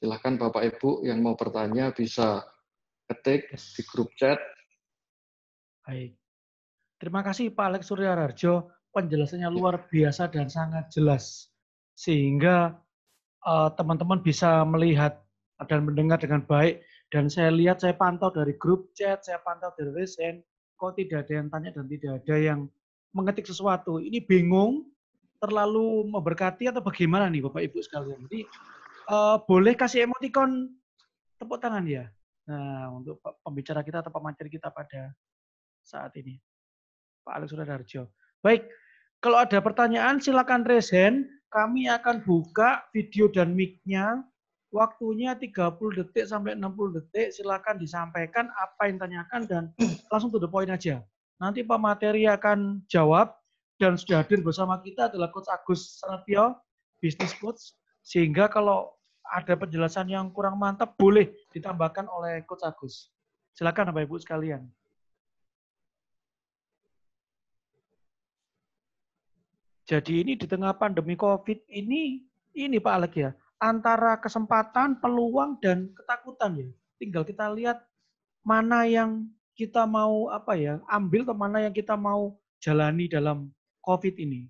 Silakan Bapak Ibu yang mau bertanya bisa ketik di grup chat. Baik. Terima kasih Pak Alex Surya Rarjo, penjelasannya luar biasa dan sangat jelas. Sehingga teman-teman bisa melihat dan mendengar dengan baik. Dan saya lihat, saya pantau dari grup chat, saya pantau dari resen, kok tidak ada yang tanya dan tidak ada yang mengetik sesuatu. Ini bingung, terlalu memberkati atau bagaimana nih Bapak Ibu sekalian. Jadi boleh kasih emoticon tepuk tangan ya. Nah, untuk pembicara kita atau pemateri kita pada saat ini. Pak Alex Sudarjo. Baik, kalau ada pertanyaan silakan raise hand. Kami akan buka video dan mic-nya Waktunya 30 detik sampai 60 detik, silakan disampaikan apa yang ditanyakan dan langsung to the point aja. Nanti Pak Materi akan jawab dan sudah hadir bersama kita adalah Coach Agus Satrio, Business Coach, sehingga kalau ada penjelasan yang kurang mantap boleh ditambahkan oleh Coach Agus. Silakan Bapak Ibu sekalian. Jadi ini di tengah pandemi COVID ini Pak Alek ya, antara kesempatan, peluang, dan ketakutan ya. Tinggal kita lihat mana yang kita mau ambil atau mana yang kita mau jalani dalam COVID ini.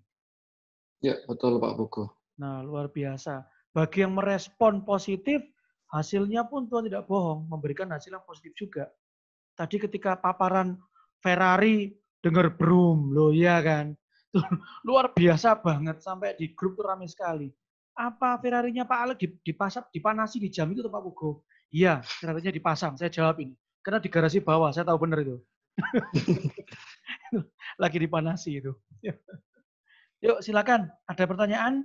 Ya, betul Pak Buku. Nah, luar biasa. Bagi yang merespon positif, hasilnya pun Tuhan tidak bohong, memberikan hasil yang positif juga. Tadi ketika paparan Ferrari, dengar brum, loh ya kan. Luar biasa banget, sampai di grup tuh ramai sekali. Apa Ferrarinya Pak Alek dipanasi di jam itu tuh Pak Pugo? Iya, Ferrarinya dipasang, saya jawab ini. Karena di garasi bawah, saya tahu benar itu. Lagi dipanasi itu. Yuk silakan, ada pertanyaan?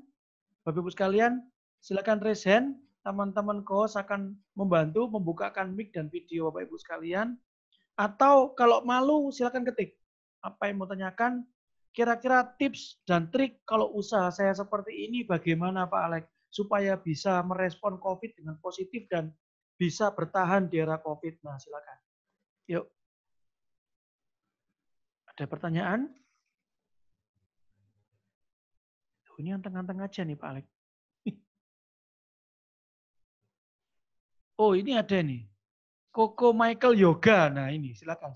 Bapak Ibu sekalian, silakan raise hand. Teman-teman host akan membantu membukakan mic dan video Bapak Ibu sekalian. Atau kalau malu silakan ketik. Apa yang mau tanyakan? Kira-kira tips dan trik kalau usaha saya seperti ini bagaimana Pak Alek? Supaya bisa merespon COVID dengan positif dan bisa bertahan di era COVID. Nah silakan. Yuk. Ada pertanyaan? Ini anteng-anteng aja nih Pak Alek. Oh ini ada nih. Koko Michael Yoga. Nah ini silakan.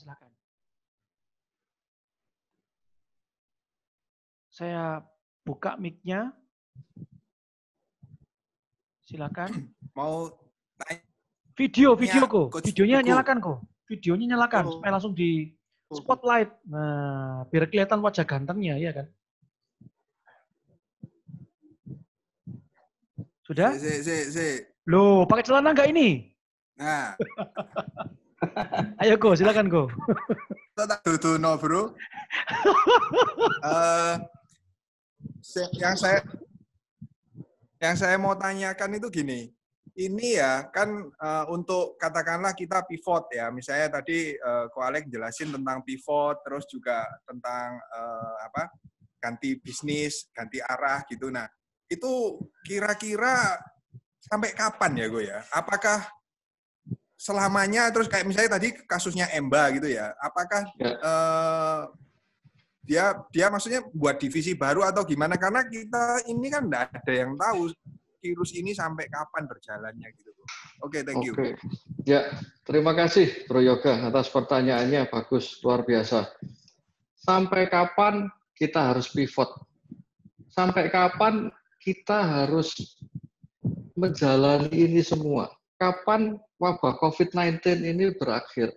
Saya buka mic-nya. Silakan. Mau tanya. Video kok. Videonya nyalakan kok. Videonya nyalakan supaya langsung di spotlight. Nah, biar kelihatan wajah gantengnya ya kan. Sudah? Loh, pakai celana nggak ini? Nah. Ayo Go, silakan Go. Tak duduno, Bro. Yang saya mau tanyakan itu gini. Ini ya kan untuk katakanlah kita pivot ya. Misalnya tadi Ko Alek jelasin tentang pivot, terus juga tentang ganti bisnis, ganti arah gitu. Nah, itu kira-kira sampai kapan ya Go ya? Apakah selamanya, terus kayak misalnya tadi kasusnya Emba gitu ya, apakah dia maksudnya buat divisi baru atau gimana? Karena kita ini kan nggak ada yang tahu virus ini sampai kapan berjalannya gitu. Oke, thank you. Oke. Ya, terima kasih Bro Yoga atas pertanyaannya, bagus, luar biasa. Sampai kapan kita harus pivot? Sampai kapan kita harus menjalani ini semua? Kapan wabah COVID-19 ini berakhir?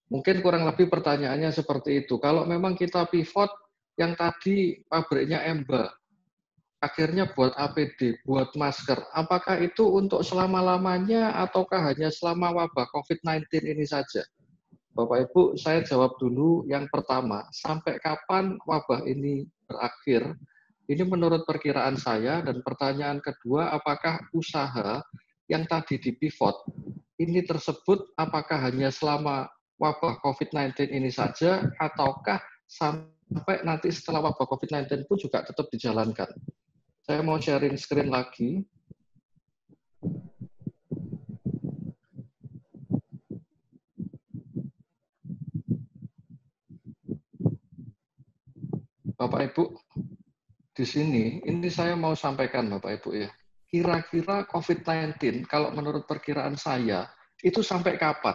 Mungkin kurang lebih pertanyaannya seperti itu. Kalau memang kita pivot, yang tadi pabriknya Emba, akhirnya buat APD, buat masker, apakah itu untuk selama-lamanya ataukah hanya selama wabah COVID-19 ini saja? Bapak Ibu, saya jawab dulu yang pertama, sampai kapan wabah ini berakhir? Ini menurut perkiraan saya, dan pertanyaan kedua, apakah usaha yang tadi di pivot ini tersebut apakah hanya selama wabah COVID-19 ini saja ataukah sampai nanti setelah wabah COVID-19 pun juga tetap dijalankan? Saya mau sharing screen lagi. Bapak Ibu, di sini ini saya mau sampaikan Bapak Ibu ya. Kira-kira COVID-19 kalau menurut perkiraan saya itu sampai kapan?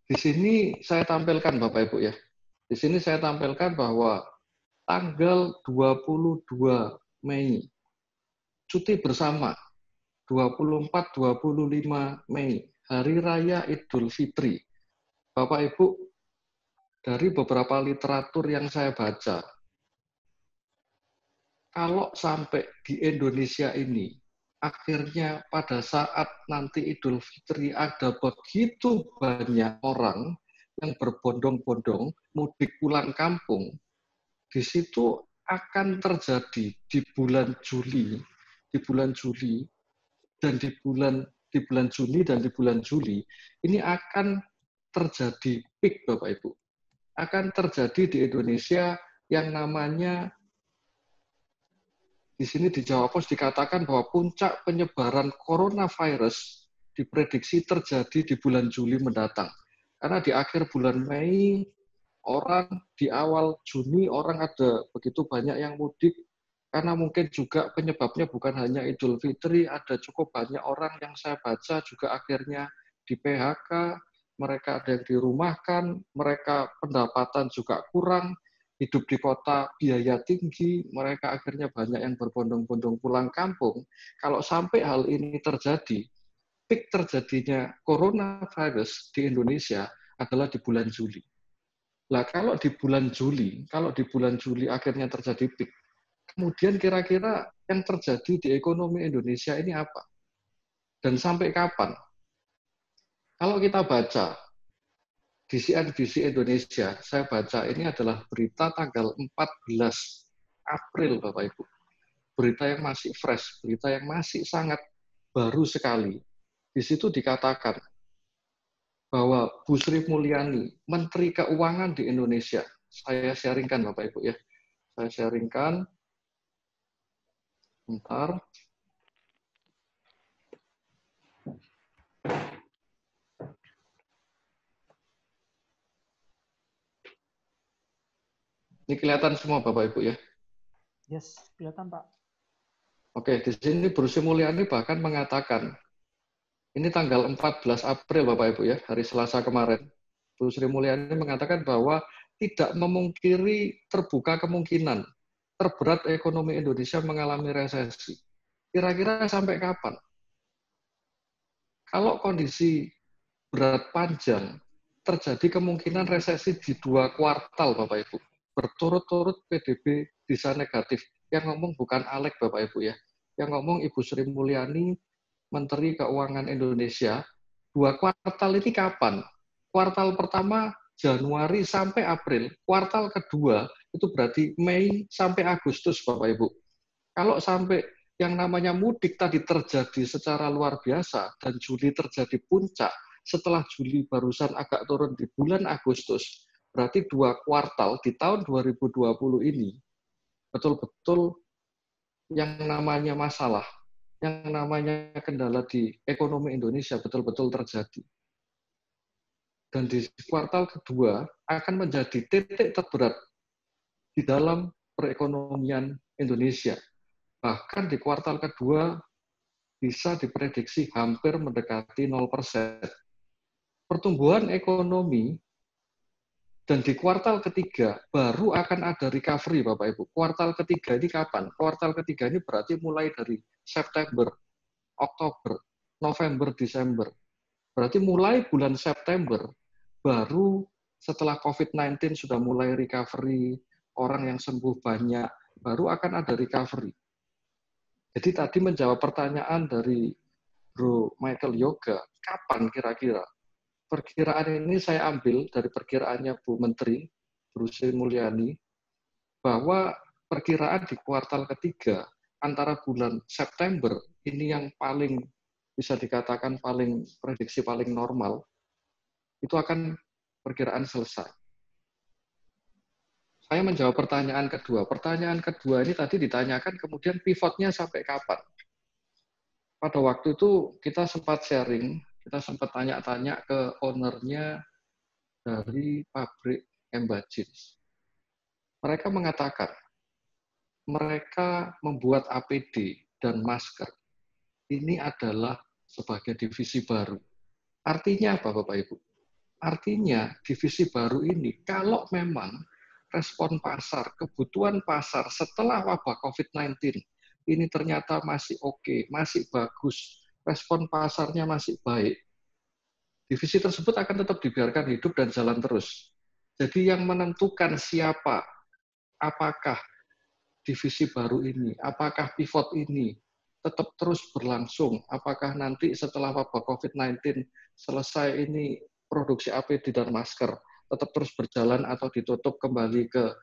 Di sini saya tampilkan Bapak Ibu ya. Di sini saya tampilkan bahwa tanggal 22 Mei, cuti bersama, 24-25 Mei, Hari Raya Idul Fitri. Bapak Ibu, dari beberapa literatur yang saya baca, kalau sampai di Indonesia ini, akhirnya pada saat nanti Idul Fitri ada begitu banyak orang yang berbondong-bondong mudik pulang kampung, di situ akan terjadi di bulan Juli, di bulan Juli dan di bulan Juni dan di bulan Juli ini akan terjadi peak, Bapak Ibu. Akan terjadi di Indonesia yang namanya di sini di Jawa Pos dikatakan bahwa puncak penyebaran coronavirus diprediksi terjadi di bulan Juli mendatang. Karena di akhir bulan Mei, orang di awal Juni orang ada begitu banyak yang mudik, karena mungkin juga penyebabnya bukan hanya Idul Fitri, ada cukup banyak orang yang saya baca juga akhirnya di PHK, mereka ada yang dirumahkan, mereka pendapatan juga kurang, hidup di kota biaya tinggi, mereka akhirnya banyak yang berbondong-bondong pulang kampung. Kalau sampai hal ini terjadi, peak terjadinya coronavirus di Indonesia adalah di bulan Juli. Nah, kalau di bulan Juli akhirnya terjadi peak, kemudian kira-kira yang terjadi di ekonomi Indonesia ini apa? Dan sampai kapan? Kalau kita baca di CNBC Indonesia, saya baca ini adalah berita tanggal 14 April, Bapak Ibu. Berita yang masih fresh, berita yang masih sangat baru sekali. Di situ dikatakan bahwa Bu Sri Mulyani, Menteri Keuangan di Indonesia, saya sharingkan Bapak Ibu ya, saya sharingkan, bentar. Ini kelihatan semua Bapak Ibu ya? Yes, kelihatan Pak. Oke, di sini Bu Sri Mulyani bahkan mengatakan, ini tanggal 14 April Bapak Ibu ya, hari Selasa kemarin. Bu Sri Mulyani mengatakan bahwa tidak memungkiri terbuka kemungkinan terberat ekonomi Indonesia mengalami resesi. Kira-kira sampai kapan? Kalau kondisi berat panjang, terjadi kemungkinan resesi di 2 kuartal Bapak Ibu. Berturut-turut PDB bisa negatif. Yang ngomong bukan Alek Bapak Ibu ya. Yang ngomong Ibu Sri Mulyani, Menteri Keuangan Indonesia. 2 kuartal ini kapan? Kuartal pertama Januari sampai April. Kuartal kedua itu berarti Mei sampai Agustus Bapak Ibu. Kalau sampai yang namanya mudik tadi terjadi secara luar biasa dan Juli terjadi puncak, setelah Juli barusan agak turun di bulan Agustus, berarti 2 kuartal di tahun 2020 ini betul-betul yang namanya masalah, yang namanya kendala di ekonomi Indonesia betul-betul terjadi. Dan di kuartal kedua akan menjadi titik terberat di dalam perekonomian Indonesia. Bahkan di kuartal kedua bisa diprediksi hampir mendekati 0%. Pertumbuhan ekonomi dan di kuartal ketiga baru akan ada recovery Bapak Ibu. Kuartal ketiga ini kapan? Kuartal ketiga ini berarti mulai dari September, Oktober, November, Desember. Berarti mulai bulan September baru setelah COVID-19 sudah mulai recovery, orang yang sembuh banyak, baru akan ada recovery. Jadi tadi menjawab pertanyaan dari Bro Michael Yoga, kapan kira-kira? Perkiraan ini saya ambil dari perkiraannya Bu Menteri, Bu Sri Mulyani, bahwa perkiraan di kuartal ketiga antara bulan September, ini yang paling bisa dikatakan paling prediksi paling normal, itu akan perkiraan selesai. Saya menjawab pertanyaan kedua. Pertanyaan kedua ini tadi ditanyakan kemudian pivotnya sampai kapan? Pada waktu itu kita sempat sharing, kita sempat tanya-tanya ke ownernya dari pabrik Emba Jeans. Mereka mengatakan, mereka membuat APD dan masker. Ini adalah sebagai divisi baru. Artinya apa Bapak Ibu? Artinya divisi baru ini, kalau memang respon pasar, kebutuhan pasar setelah wabah COVID-19, ini ternyata masih oke, masih bagus, respon pasarnya masih baik, divisi tersebut akan tetap dibiarkan hidup dan jalan terus. Jadi yang menentukan siapa, apakah divisi baru ini, apakah pivot ini tetap terus berlangsung, apakah nanti setelah wabah COVID-19 selesai ini produksi APD dan masker tetap terus berjalan atau ditutup kembali ke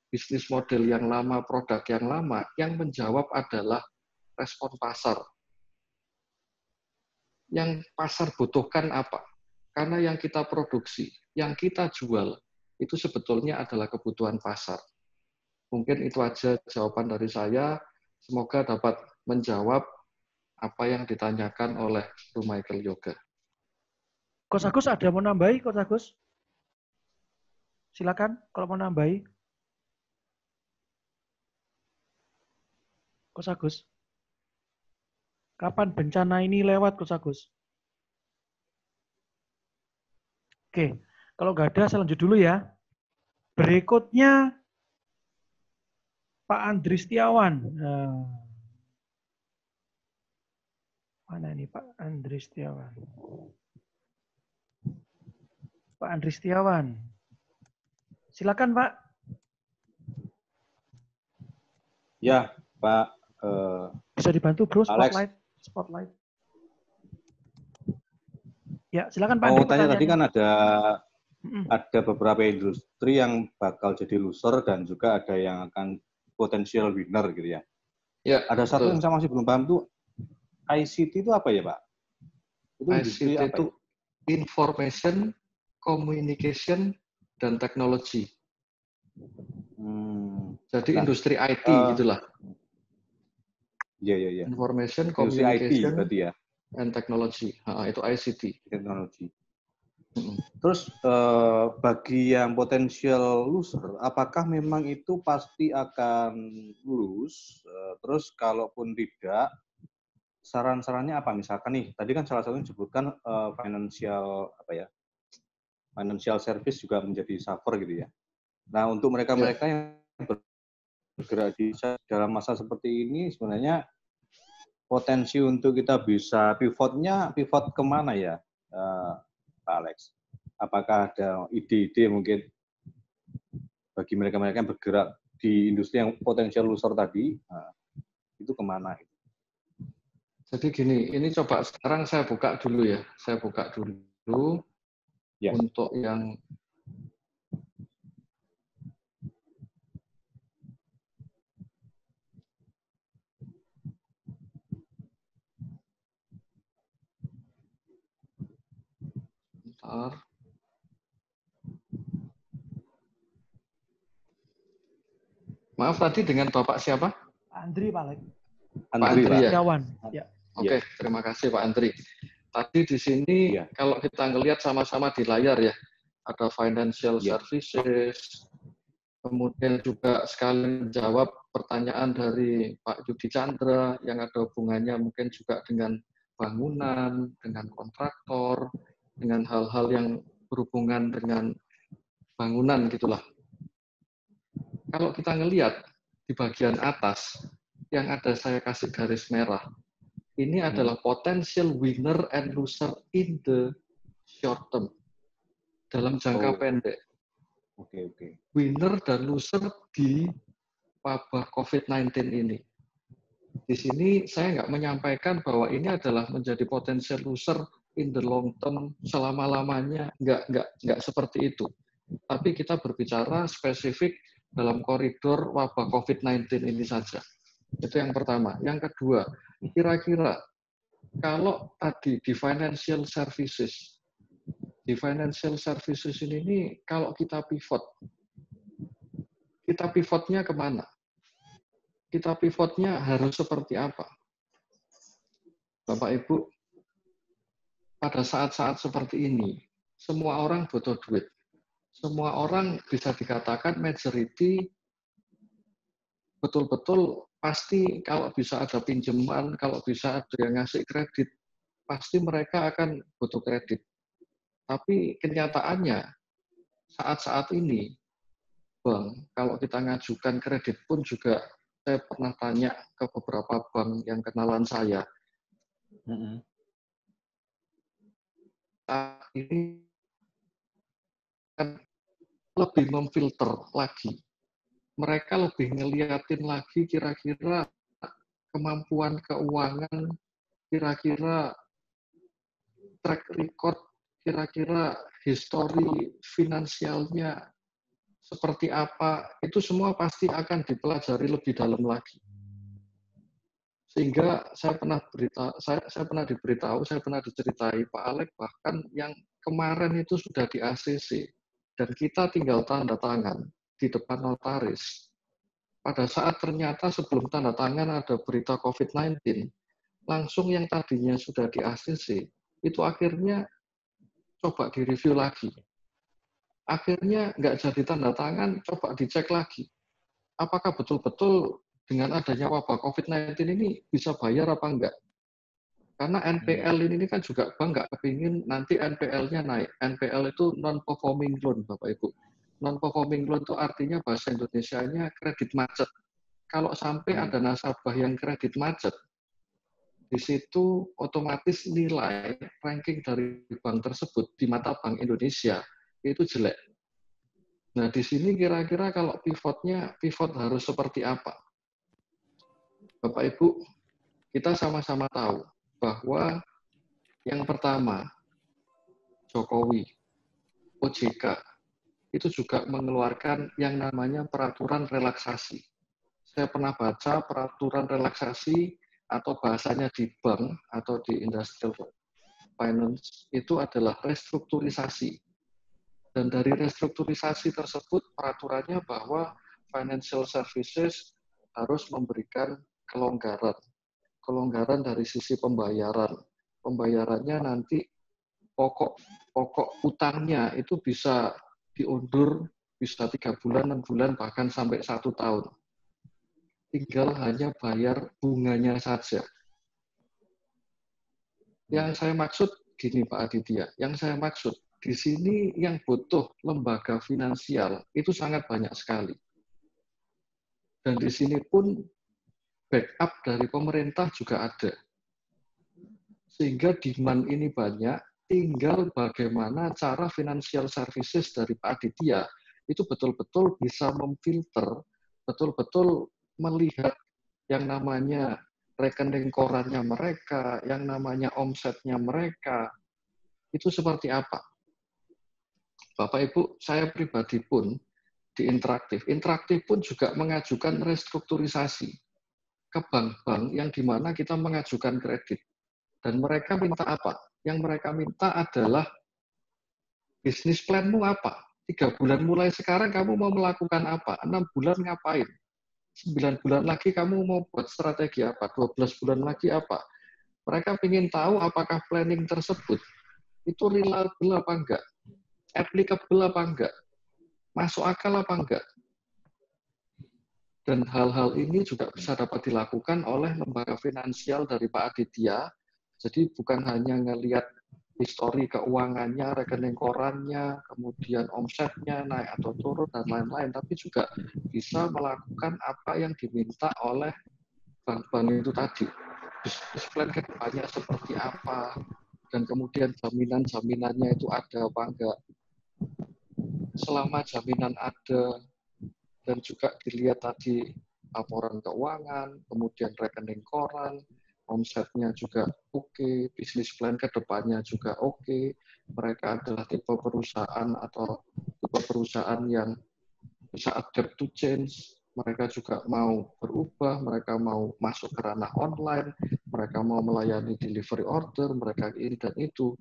bisnis model yang lama, produk yang lama, yang menjawab adalah respon pasar. Yang pasar butuhkan apa? Karena yang kita produksi, yang kita jual, itu sebetulnya adalah kebutuhan pasar. Mungkin itu aja jawaban dari saya. Semoga dapat menjawab apa yang ditanyakan oleh Bro Michael Yoga. Coach Agus ada mau nambahi, Coach Agus? Silakan kalau mau nambahi. Coach Agus. Kapan bencana ini lewat, Coach Agus? Oke, kalau nggak ada, saya lanjut dulu ya. Berikutnya, Pak Andri Setiawan. Mana ini Pak Andri Setiawan? Pak Andri Setiawan. Silakan, Pak. Ya, Pak. Bisa dibantu, Bro, Alex. Spotlight. Ya, silakan Pak Mau Andri. tanya tadi kan ada beberapa industri yang bakal jadi loser dan juga ada yang akan potential winner gitu ya. Ya, ada satu betul. yang saya masih belum paham tuh, ICT itu apa ya, Pak? Itu industri ICT apa itu ya? Information, Communication, dan Technology. Jadi industri IT gitulah. Iya. Information, Industri IT Communication, berarti ya. and Technology. Itu ICT. Teknologi. Terus bagi yang potensial loser, apakah memang itu pasti akan lose? Terus kalaupun tidak, saran-sarannya apa? Misalkan nih, tadi kan salah satunya disebutkan financial service juga menjadi suffer gitu ya. Nah, untuk mereka-mereka yang bergerak di dalam masa seperti ini, sebenarnya potensi untuk kita bisa pivot kemana ya, Pak Alex? Apakah ada ide-ide mungkin bagi mereka-mereka yang bergerak di industri yang potensial loser tadi, itu kemana? Jadi gini, ini coba sekarang saya buka dulu ya. Saya buka dulu untuk yang Maaf tadi dengan Bapak siapa? Andri, Pak Alex. Pak Andri ya? Ya. Oke, terima kasih Pak Andri. Tadi di sini kalau kita ngelihat sama-sama di layar ya, ada financial services, kemudian juga sekali menjawab pertanyaan dari Pak Yudi Chandra yang ada hubungannya mungkin juga dengan bangunan, dengan kontraktor, dengan hal-hal yang berhubungan dengan bangunan gitulah. Kalau kita ngelihat di bagian atas yang ada saya kasih garis merah, ini adalah potential winner and loser in the short term, dalam jangka pendek. Oke. Winner dan loser di wabah COVID-19 ini. Di sini saya nggak menyampaikan bahwa ini adalah menjadi potential loser in the long term selama-lamanya, nggak seperti itu. Tapi kita berbicara spesifik dalam koridor wabah COVID-19 ini saja. Itu yang pertama. Yang kedua, kira-kira kalau tadi di financial services ini kalau kita pivotnya kemana? Kita pivotnya harus seperti apa? Bapak Ibu, pada saat-saat seperti ini, semua orang butuh duit. Semua orang bisa dikatakan majority betul-betul pasti kalau bisa ada pinjaman, kalau bisa ada yang ngasih kredit, pasti mereka akan butuh kredit. Tapi kenyataannya saat-saat ini, Bang, kalau kita ngajukan kredit pun juga saya pernah tanya ke beberapa bank yang kenalan saya. Saat ini kan lebih memfilter lagi. Mereka lebih ngeliatin lagi kira-kira kemampuan keuangan, kira-kira track record, kira-kira histori finansialnya seperti apa, itu semua pasti akan dipelajari lebih dalam lagi. Sehingga saya pernah diberitahu, saya pernah diceritai Pak Alex bahkan yang kemarin itu sudah di ACC dan kita tinggal tanda tangan di depan notaris. Pada saat ternyata sebelum tanda tangan ada berita COVID-19, langsung yang tadinya sudah di ACC itu akhirnya coba direview lagi. Akhirnya nggak jadi tanda tangan, coba dicek lagi. Apakah betul-betul dengan adanya wabah COVID-19 ini bisa bayar apa enggak? Karena NPL ini kan juga bank nggak kepingin nanti NPL-nya naik. NPL itu non-performing loan, Bapak Ibu. Non-performing loan itu artinya bahasa Indonesianya kredit macet. Kalau sampai ada nasabah yang kredit macet, di situ otomatis nilai ranking dari bank tersebut di mata Bank Indonesia itu jelek. Nah, di sini kira-kira kalau pivot harus seperti apa? Bapak Ibu, kita sama-sama tahu bahwa yang pertama, Jokowi, OJK, itu juga mengeluarkan yang namanya peraturan relaksasi. Saya pernah baca peraturan relaksasi atau bahasanya di bank atau di industrial finance itu adalah restrukturisasi. Dan dari restrukturisasi tersebut peraturannya bahwa financial services harus memberikan kelonggaran. Kelonggaran dari sisi pembayaran. Pembayarannya nanti pokok utangnya itu bisa diundur, bisa 3 bulan, 6 bulan, bahkan sampai 1 tahun. Tinggal hanya bayar bunganya saja. Yang saya maksud gini Pak Aditya, yang saya maksud di sini yang butuh lembaga finansial itu sangat banyak sekali. Dan di sini pun backup dari pemerintah juga ada. Sehingga demand ini banyak, tinggal bagaimana cara financial services dari Pak Aditya itu betul-betul bisa memfilter, betul-betul melihat yang namanya rekening korannya mereka, yang namanya omsetnya mereka, itu seperti apa. Bapak Ibu, saya pribadi pun di Interaktif pun juga mengajukan restrukturisasi ke bank-bank yang dimana kita mengajukan kredit. Dan mereka minta apa? Yang mereka minta adalah bisnis planmu apa? 3 bulan mulai sekarang kamu mau melakukan apa? 6 bulan ngapain? 9 bulan lagi kamu mau buat strategi apa? 12 bulan lagi apa? Mereka ingin tahu apakah planning tersebut itu reliable apa enggak? Applicable apa enggak? Masuk akal apa enggak? Dan hal-hal ini juga bisa dapat dilakukan oleh lembaga finansial dari Pak Aditya. Jadi bukan hanya ngelihat histori keuangannya, rekening korannya, kemudian omsetnya naik atau turun, dan lain-lain, tapi juga bisa melakukan apa yang diminta oleh bank-bank itu tadi. Bisnis plan ke depannya seperti apa, dan kemudian jaminan-jaminannya itu ada apa enggak. Selama jaminan ada, dan juga dilihat tadi laporan keuangan, kemudian rekening koran, omsetnya juga oke, bisnis plan ke depannya juga oke. Mereka adalah tipe perusahaan atau tipe perusahaan yang bisa adapt to change. Mereka juga mau berubah, mereka mau masuk ke ranah online, mereka mau melayani delivery order, mereka ini dan itu.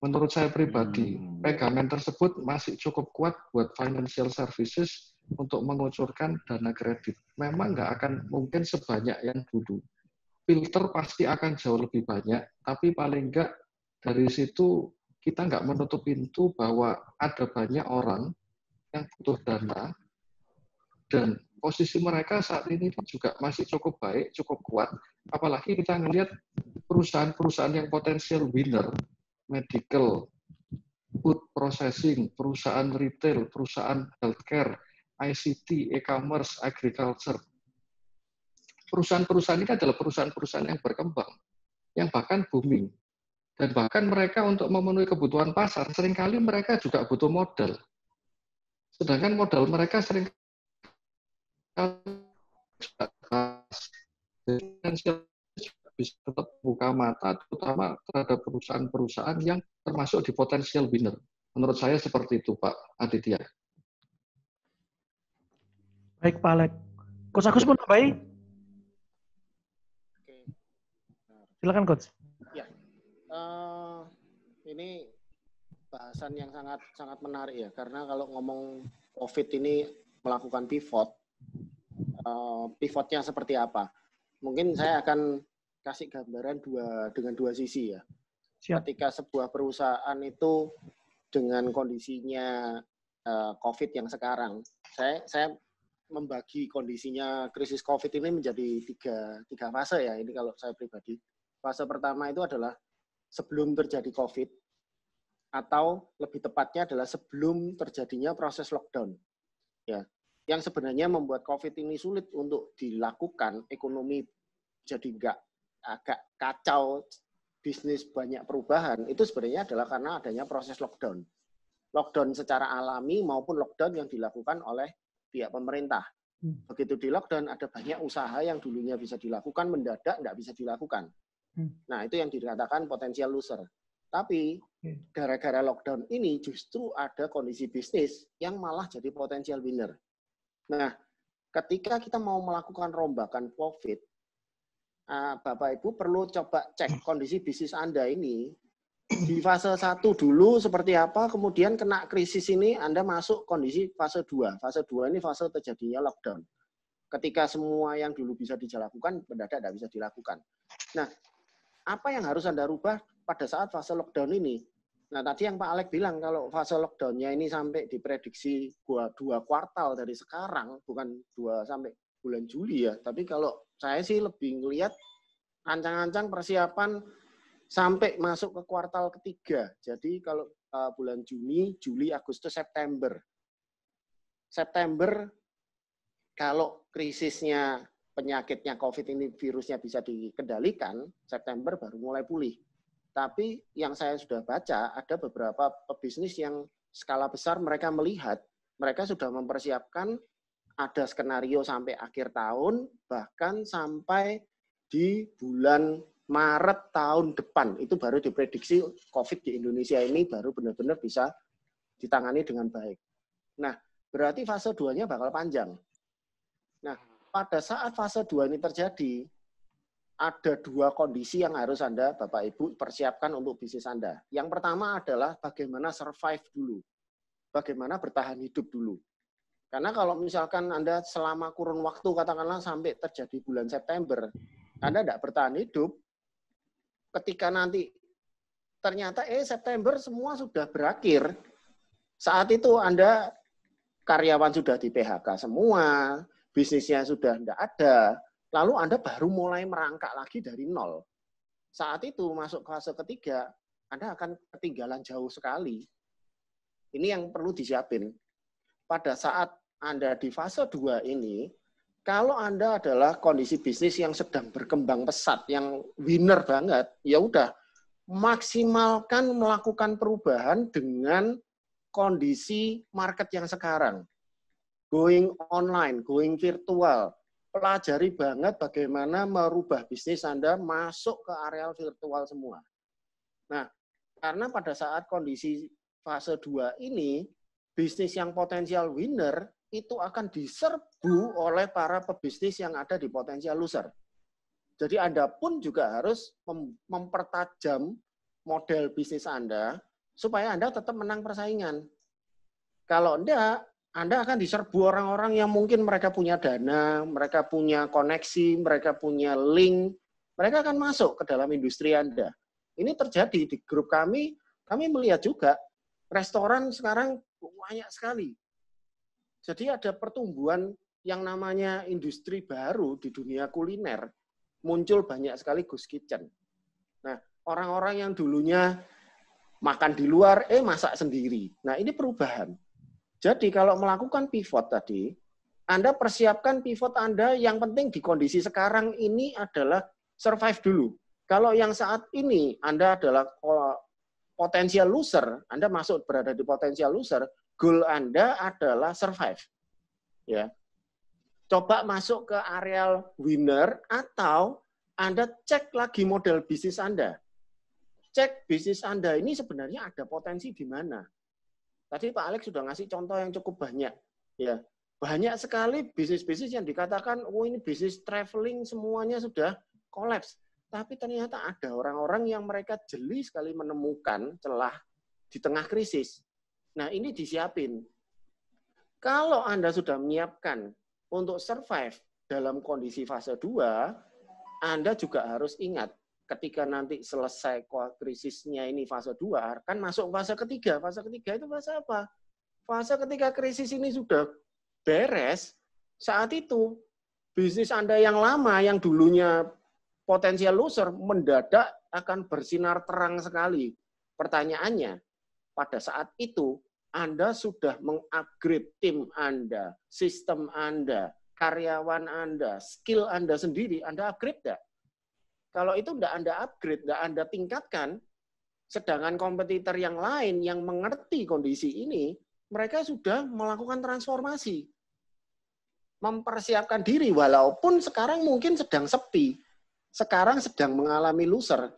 Menurut saya pribadi, pegangan tersebut masih cukup kuat buat financial services untuk mengucurkan dana kredit. Memang nggak akan mungkin sebanyak yang dulu. Filter pasti akan jauh lebih banyak, tapi paling nggak dari situ kita nggak menutup pintu bahwa ada banyak orang yang butuh dana, dan posisi mereka saat ini juga masih cukup baik, cukup kuat. Apalagi kita ngelihat perusahaan-perusahaan yang potensial winner, medical, food processing, perusahaan retail, perusahaan healthcare, ICT, e-commerce, agriculture. Perusahaan-perusahaan ini adalah perusahaan-perusahaan yang berkembang, yang bahkan booming. Dan bahkan mereka untuk memenuhi kebutuhan pasar, seringkali mereka juga butuh modal. Sedangkan modal mereka seringkali bisa tetap buka mata, terutama terhadap perusahaan-perusahaan yang termasuk di potensial winner. Menurut saya seperti itu, Pak Aditya. Baik, Pak Alex. Coach Agus mau nambahin? Silakan Coach. Ya, ini bahasan yang sangat menarik ya, karena kalau ngomong COVID ini melakukan pivot, pivotnya seperti apa? Mungkin saya akan kasih gambaran dengan dua sisi ya. Siap. Ketika sebuah perusahaan itu dengan kondisinya COVID yang sekarang, saya membagi kondisinya krisis COVID ini menjadi tiga fase ya. Ini kalau saya pribadi. Fase pertama itu adalah sebelum terjadi COVID, atau lebih tepatnya adalah sebelum terjadinya proses lockdown. Ya, yang sebenarnya membuat COVID ini sulit untuk dilakukan, ekonomi jadi agak kacau, bisnis banyak perubahan, itu sebenarnya adalah karena adanya proses lockdown. Lockdown secara alami maupun lockdown yang dilakukan oleh pihak pemerintah. Begitu di lockdown, ada banyak usaha yang dulunya bisa dilakukan, mendadak nggak bisa dilakukan. Nah, itu yang dikatakan potensial loser. Tapi gara-gara lockdown ini justru ada kondisi bisnis yang malah jadi potensial winner. Nah, ketika kita mau melakukan rombakan COVID, Bapak Ibu perlu coba cek kondisi bisnis Anda ini di fase 1 dulu seperti apa, kemudian kena krisis ini Anda masuk kondisi fase 2. Fase 2 ini fase terjadinya lockdown. Ketika semua yang dulu bisa dilakukan, mendadak tidak bisa dilakukan. Nah, apa yang harus Anda rubah pada saat fase lockdown ini? Nah, tadi yang Pak Alex bilang, kalau fase lockdown-nya ini sampai diprediksi 2 kuartal dari sekarang, bukan 2 sampai bulan Juli ya, tapi kalau saya sih lebih ngelihat ancang-ancang persiapan sampai masuk ke kuartal ketiga. Jadi kalau bulan Juni, Juli, Agustus, September. September, kalau krisisnya penyakitnya COVID ini, virusnya bisa dikendalikan, September baru mulai pulih. Tapi yang saya sudah baca, ada beberapa pebisnis yang skala besar mereka melihat, mereka sudah mempersiapkan ada skenario sampai akhir tahun, bahkan sampai di bulan Maret tahun depan. Itu baru diprediksi COVID di Indonesia ini baru benar-benar bisa ditangani dengan baik. Nah, berarti fase 2-nya bakal panjang. Nah, pada saat fase 2 ini terjadi, ada 2 kondisi yang harus Anda, Bapak Ibu, persiapkan untuk bisnis Anda. Yang pertama adalah bagaimana survive dulu. Bagaimana bertahan hidup dulu. Karena kalau misalkan Anda selama kurun waktu, katakanlah sampai terjadi bulan September, Anda tidak bertahan hidup, ketika nanti ternyata September semua sudah berakhir, saat itu Anda karyawan sudah di PHK semua, bisnisnya sudah tidak ada, lalu Anda baru mulai merangkak lagi dari nol. Saat itu masuk fase ketiga, Anda akan ketinggalan jauh sekali. Ini yang perlu disiapin. Pada saat Anda di fase 2 ini, kalau Anda adalah kondisi bisnis yang sedang berkembang pesat, yang winner banget, ya udah maksimalkan melakukan perubahan dengan kondisi market yang sekarang. Going online, going virtual, pelajari banget bagaimana merubah bisnis Anda masuk ke areal virtual semua. Nah, karena pada saat kondisi fase 2 ini, bisnis yang potensial winner itu akan diserbu oleh para pebisnis yang ada di potensial loser. Jadi Anda pun juga harus mempertajam model bisnis Anda supaya Anda tetap menang persaingan. Kalau enggak, Anda akan diserbu orang-orang yang mungkin mereka punya dana, mereka punya koneksi, mereka punya link, mereka akan masuk ke dalam industri Anda. Ini terjadi di grup kami melihat juga restoran sekarang banyak sekali. Jadi ada pertumbuhan yang namanya industri baru di dunia kuliner, muncul banyak sekali ghost kitchen. Nah, orang-orang yang dulunya makan di luar, masak sendiri. Nah, ini perubahan. Jadi kalau melakukan pivot tadi, Anda persiapkan pivot Anda, yang penting di kondisi sekarang ini adalah survive dulu. Kalau yang saat ini Anda adalah potensial loser, Anda berada di potensial loser, goal Anda adalah survive. Ya. Coba masuk ke areal winner, atau Anda cek lagi model bisnis Anda. Cek bisnis Anda ini sebenarnya ada potensi di mana. Tadi Pak Alex sudah ngasih contoh yang cukup banyak. Ya. Banyak sekali bisnis-bisnis yang dikatakan, ini bisnis traveling semuanya sudah kolaps. Tapi ternyata ada orang-orang yang mereka jeli sekali menemukan celah di tengah krisis. Nah, ini disiapin. Kalau Anda sudah menyiapkan untuk survive dalam kondisi fase 2, Anda juga harus ingat ketika nanti selesai krisisnya ini fase 2, kan masuk fase ketiga. Fase ketiga itu fase apa? Fase ketika krisis ini sudah beres, saat itu bisnis Anda yang lama, yang dulunya potensial loser, mendadak akan bersinar terang sekali. Pertanyaannya, pada saat itu Anda sudah mengupgrade tim Anda, sistem Anda, karyawan Anda, skill Anda sendiri, Anda upgrade tidak? Kalau itu tidak Anda upgrade, tidak Anda tingkatkan, sedangkan kompetitor yang lain yang mengerti kondisi ini, mereka sudah melakukan transformasi. Mempersiapkan diri, walaupun sekarang mungkin sedang sepi. Sekarang sedang mengalami loser.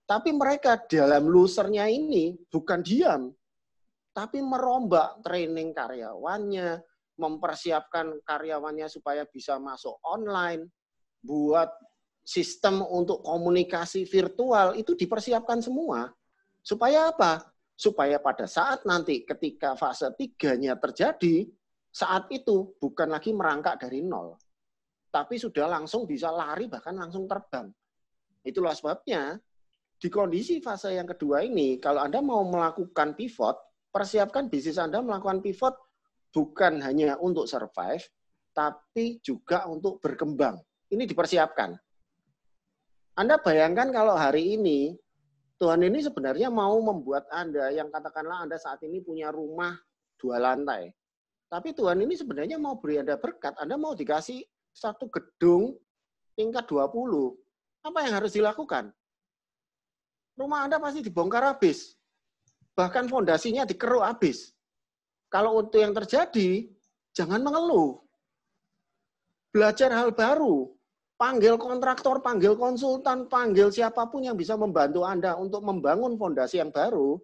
Tapi mereka dalam losernya ini bukan diam, tapi merombak training karyawannya, mempersiapkan karyawannya supaya bisa masuk online, buat sistem untuk komunikasi virtual, itu dipersiapkan semua. Supaya apa? Supaya pada saat nanti ketika fase 3-nya terjadi, saat itu bukan lagi merangkak dari nol, tapi sudah langsung bisa lari, bahkan langsung terbang. Itulah sebabnya, di kondisi fase yang kedua ini, kalau Anda mau melakukan pivot, persiapkan bisnis Anda melakukan pivot bukan hanya untuk survive, tapi juga untuk berkembang. Ini dipersiapkan. Anda bayangkan kalau hari ini, Tuhan ini sebenarnya mau membuat Anda, yang katakanlah Anda saat ini punya rumah 2 lantai. Tapi Tuhan ini sebenarnya mau beri Anda berkat, Anda mau dikasih satu gedung tingkat 20. Apa yang harus dilakukan? Rumah Anda pasti dibongkar habis. Bahkan fondasinya dikeruk habis. Kalau untuk yang terjadi, jangan mengeluh. Belajar hal baru. Panggil kontraktor, panggil konsultan, panggil siapapun yang bisa membantu Anda untuk membangun fondasi yang baru,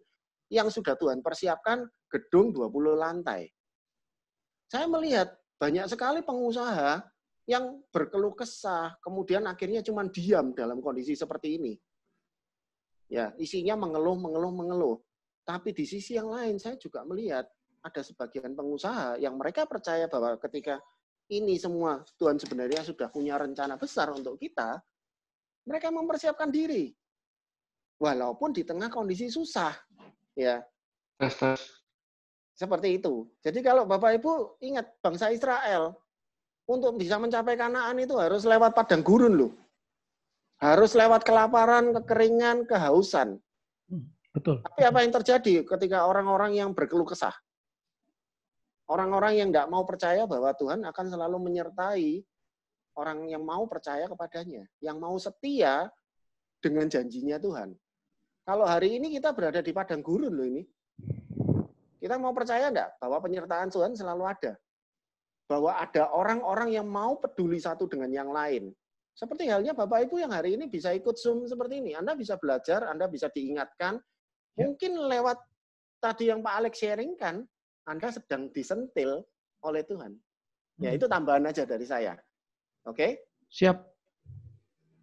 yang sudah Tuhan persiapkan gedung 20 lantai. Saya melihat banyak sekali pengusaha yang berkeluh kesah, kemudian akhirnya cuma diam dalam kondisi seperti ini. Ya, isinya mengeluh. Tapi di sisi yang lain, saya juga melihat ada sebagian pengusaha yang mereka percaya bahwa ketika ini semua Tuhan sebenarnya sudah punya rencana besar untuk kita, mereka mempersiapkan diri. Walaupun di tengah kondisi susah. Ya. Seperti itu. Jadi kalau Bapak Ibu ingat, bangsa Israel untuk bisa mencapai Kanaan itu harus lewat padang gurun loh. Harus lewat kelaparan, kekeringan, kehausan. Betul. Tapi apa yang terjadi ketika orang-orang yang berkeluh kesah? Orang-orang yang tidak mau percaya bahwa Tuhan akan selalu menyertai orang yang mau percaya kepadanya. Yang mau setia dengan janjinya Tuhan. Kalau hari ini kita berada di padang gurun loh ini. Kita mau percaya enggak bahwa penyertaan Tuhan selalu ada? Bahwa ada orang-orang yang mau peduli satu dengan yang lain. Seperti halnya Bapak Ibu yang hari ini bisa ikut Zoom seperti ini. Anda bisa belajar, Anda bisa diingatkan. Mungkin lewat tadi yang Pak Alex sharingkan, Anda sedang disentil oleh Tuhan. Ya, itu tambahan aja dari saya. Oke? Siap.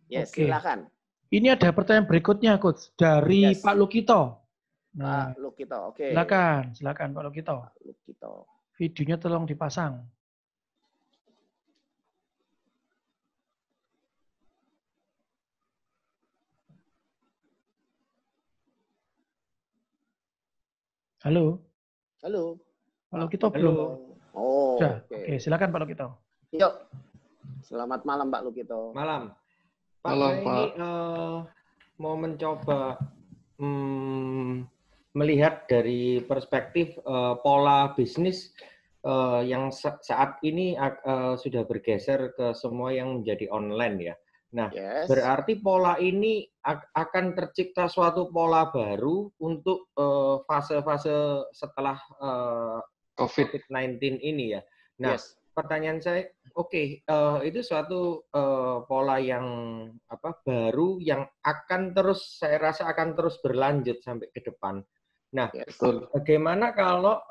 Yes, Oke. silakan. Ini ada pertanyaan berikutnya, Coach. Dari Pak Lukito. Nah, Pak Lukito, oke. Silakan Pak Lukito. Pak Lukito. Videonya tolong dipasang. Halo. Halo. Pak Lukito belum. Oh, Oke, silakan Pak Lukito. Yuk. Selamat malam Pak Lukito. Malam. Pak, malam, saya Pak. Ini mau mencoba melihat dari perspektif pola bisnis yang saat ini sudah bergeser ke semua yang menjadi online ya. Nah, berarti pola ini akan tercipta suatu pola baru untuk fase-fase setelah COVID-19 ini ya. Nah, pertanyaan saya, itu suatu pola yang baru yang akan terus, saya rasa akan terus berlanjut sampai ke depan. Nah, bagaimana kalau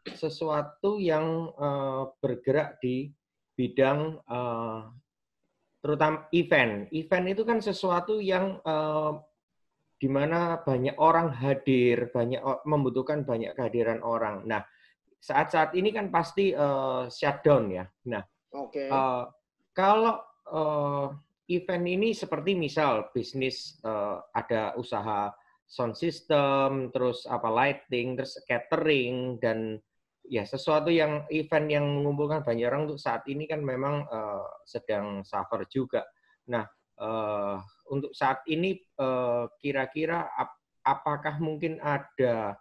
sesuatu yang bergerak di bidang terutama event. Event itu kan sesuatu yang di mana banyak orang hadir, membutuhkan banyak kehadiran orang. Nah, saat-saat ini kan pasti shutdown ya. Nah, kalau event ini seperti misal bisnis ada usaha sound system, terus lighting, terus catering, dan ya sesuatu yang event yang mengumpulkan banyak orang untuk saat ini kan memang sedang suffer juga. Nah, untuk saat ini kira-kira apakah mungkin ada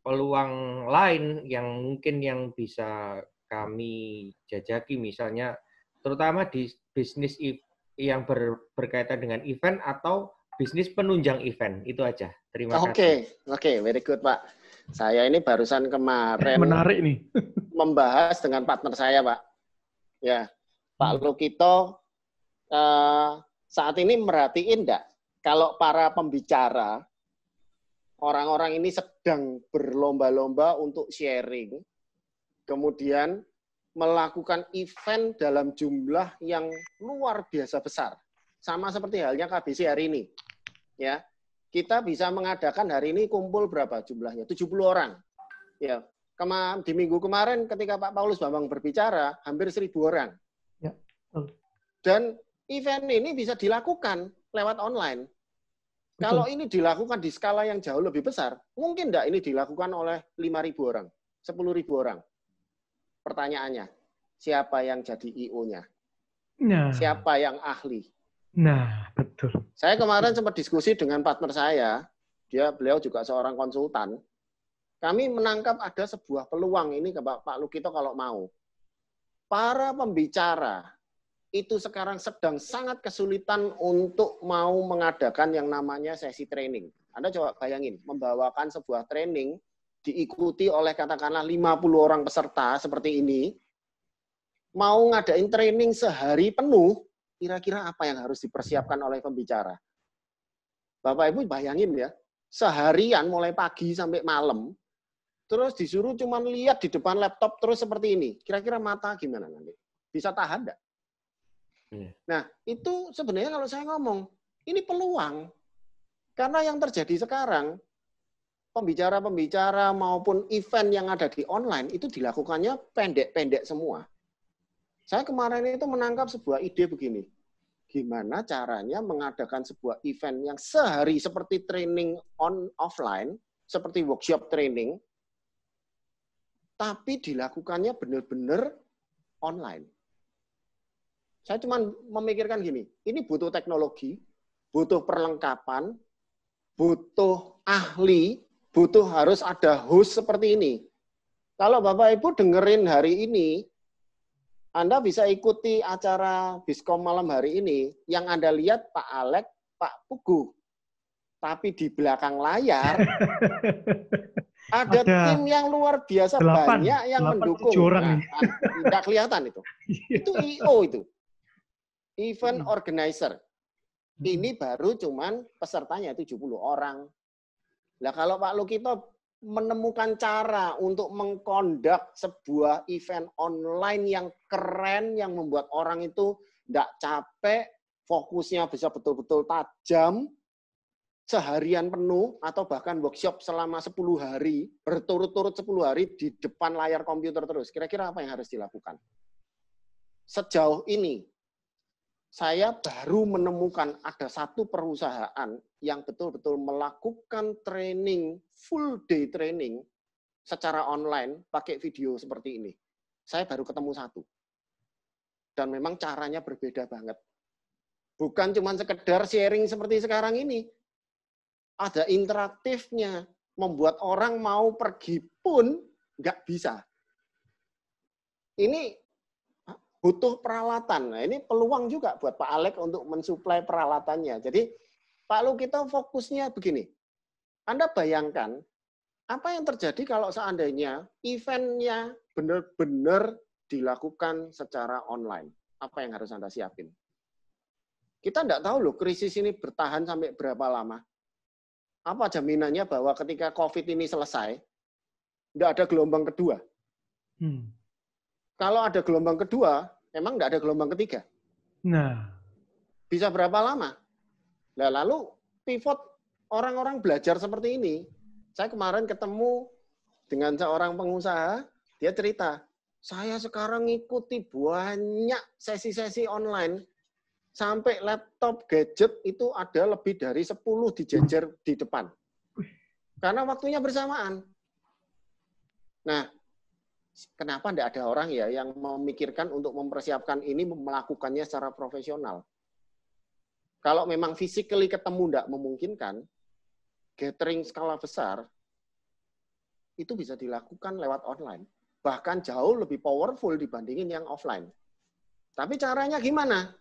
peluang lain yang mungkin yang bisa kami jajaki, misalnya terutama di bisnis yang berkaitan dengan event atau bisnis penunjang event. Itu aja. Terima kasih. Oke, very good, Pak. Saya ini barusan kemarin menarik nih membahas dengan partner saya, Pak. Ya, Pak Lukito saat ini merhatiin enggak kalau para pembicara orang-orang ini sedang berlomba-lomba untuk sharing, kemudian melakukan event dalam jumlah yang luar biasa besar. Sama seperti halnya KBC hari ini. Ya, kita bisa mengadakan hari ini kumpul berapa jumlahnya? 70 orang. Ya, di minggu kemarin ketika Pak Paulus Bambang berbicara, hampir 1.000 orang. Ya. Dan event ini bisa dilakukan lewat online. Betul. Kalau ini dilakukan di skala yang jauh lebih besar, mungkin enggak ini dilakukan oleh 5.000 orang, 10.000 orang. Pertanyaannya, siapa yang jadi IO-nya? Nah. Siapa yang ahli? Nah, betul. Saya kemarin sempat diskusi dengan partner saya, beliau juga seorang konsultan. Kami menangkap ada sebuah peluang ini ke Pak Lukito kalau mau. Para pembicara itu sekarang sedang sangat kesulitan untuk mau mengadakan yang namanya sesi training. Anda coba bayangin, membawakan sebuah training diikuti oleh katakanlah 50 orang peserta seperti ini, mau ngadain training sehari penuh, kira-kira apa yang harus dipersiapkan oleh pembicara? Bapak Ibu bayangin ya, seharian mulai pagi sampai malam, terus disuruh cuma lihat di depan laptop terus seperti ini. Kira-kira mata gimana nanti? Bisa tahan enggak? Nah, itu sebenarnya kalau saya ngomong, ini peluang. Karena yang terjadi sekarang, pembicara-pembicara maupun event yang ada di online itu dilakukannya pendek-pendek semua. Saya kemarin itu menangkap sebuah ide begini. Gimana caranya mengadakan sebuah event yang sehari seperti training offline, seperti workshop training, tapi dilakukannya benar-benar online. Saya cuma memikirkan gini, ini butuh teknologi, butuh perlengkapan, butuh ahli, butuh harus ada host seperti ini. Kalau Bapak Ibu dengerin hari ini, Anda bisa ikuti acara Biskom malam hari ini, yang Anda lihat Pak Alex, Pak Pugu. Tapi di belakang layar, ada tim yang luar biasa banyak yang mendukung. Tidak kelihatan itu. Itu IO itu. Event organizer. Ini baru cuman pesertanya 70 orang. Nah, kalau Pak Lukito menemukan cara untuk mengkondak sebuah event online yang keren, yang membuat orang itu tidak capek, fokusnya bisa betul-betul tajam, seharian penuh, atau bahkan workshop selama 10 hari, berturut-turut 10 hari di depan layar komputer terus. Kira-kira apa yang harus dilakukan? Sejauh ini, saya baru menemukan ada satu perusahaan yang betul-betul melakukan training, full day training secara online pakai video seperti ini. Saya baru ketemu satu. Dan memang caranya berbeda banget. Bukan cuma sekedar sharing seperti sekarang ini. Ada interaktifnya, membuat orang mau pergi pun nggak bisa. Ini butuh peralatan. Nah, ini peluang juga buat Pak Alex untuk mensuplai peralatannya. Jadi, Pak Lukito fokusnya begini. Anda bayangkan, apa yang terjadi kalau seandainya eventnya benar-benar dilakukan secara online? Apa yang harus Anda siapin? Kita nggak tahu loh, krisis ini bertahan sampai berapa lama. Apa jaminannya bahwa ketika COVID ini selesai, nggak ada gelombang kedua? Kalau ada gelombang kedua, memang nggak ada gelombang ketiga. Nah, bisa berapa lama? Nah, lalu pivot orang-orang belajar seperti ini. Saya kemarin ketemu dengan seorang pengusaha, dia cerita, saya sekarang ngikuti banyak sesi-sesi online, sampai laptop, gadget itu ada lebih dari 10 dijejer di depan. Karena waktunya bersamaan. Nah, kenapa tidak ada orang ya yang memikirkan untuk mempersiapkan ini, melakukannya secara profesional? Kalau memang physically ketemu tidak memungkinkan, gathering skala besar, itu bisa dilakukan lewat online. Bahkan jauh lebih powerful dibandingin yang offline. Tapi caranya gimana?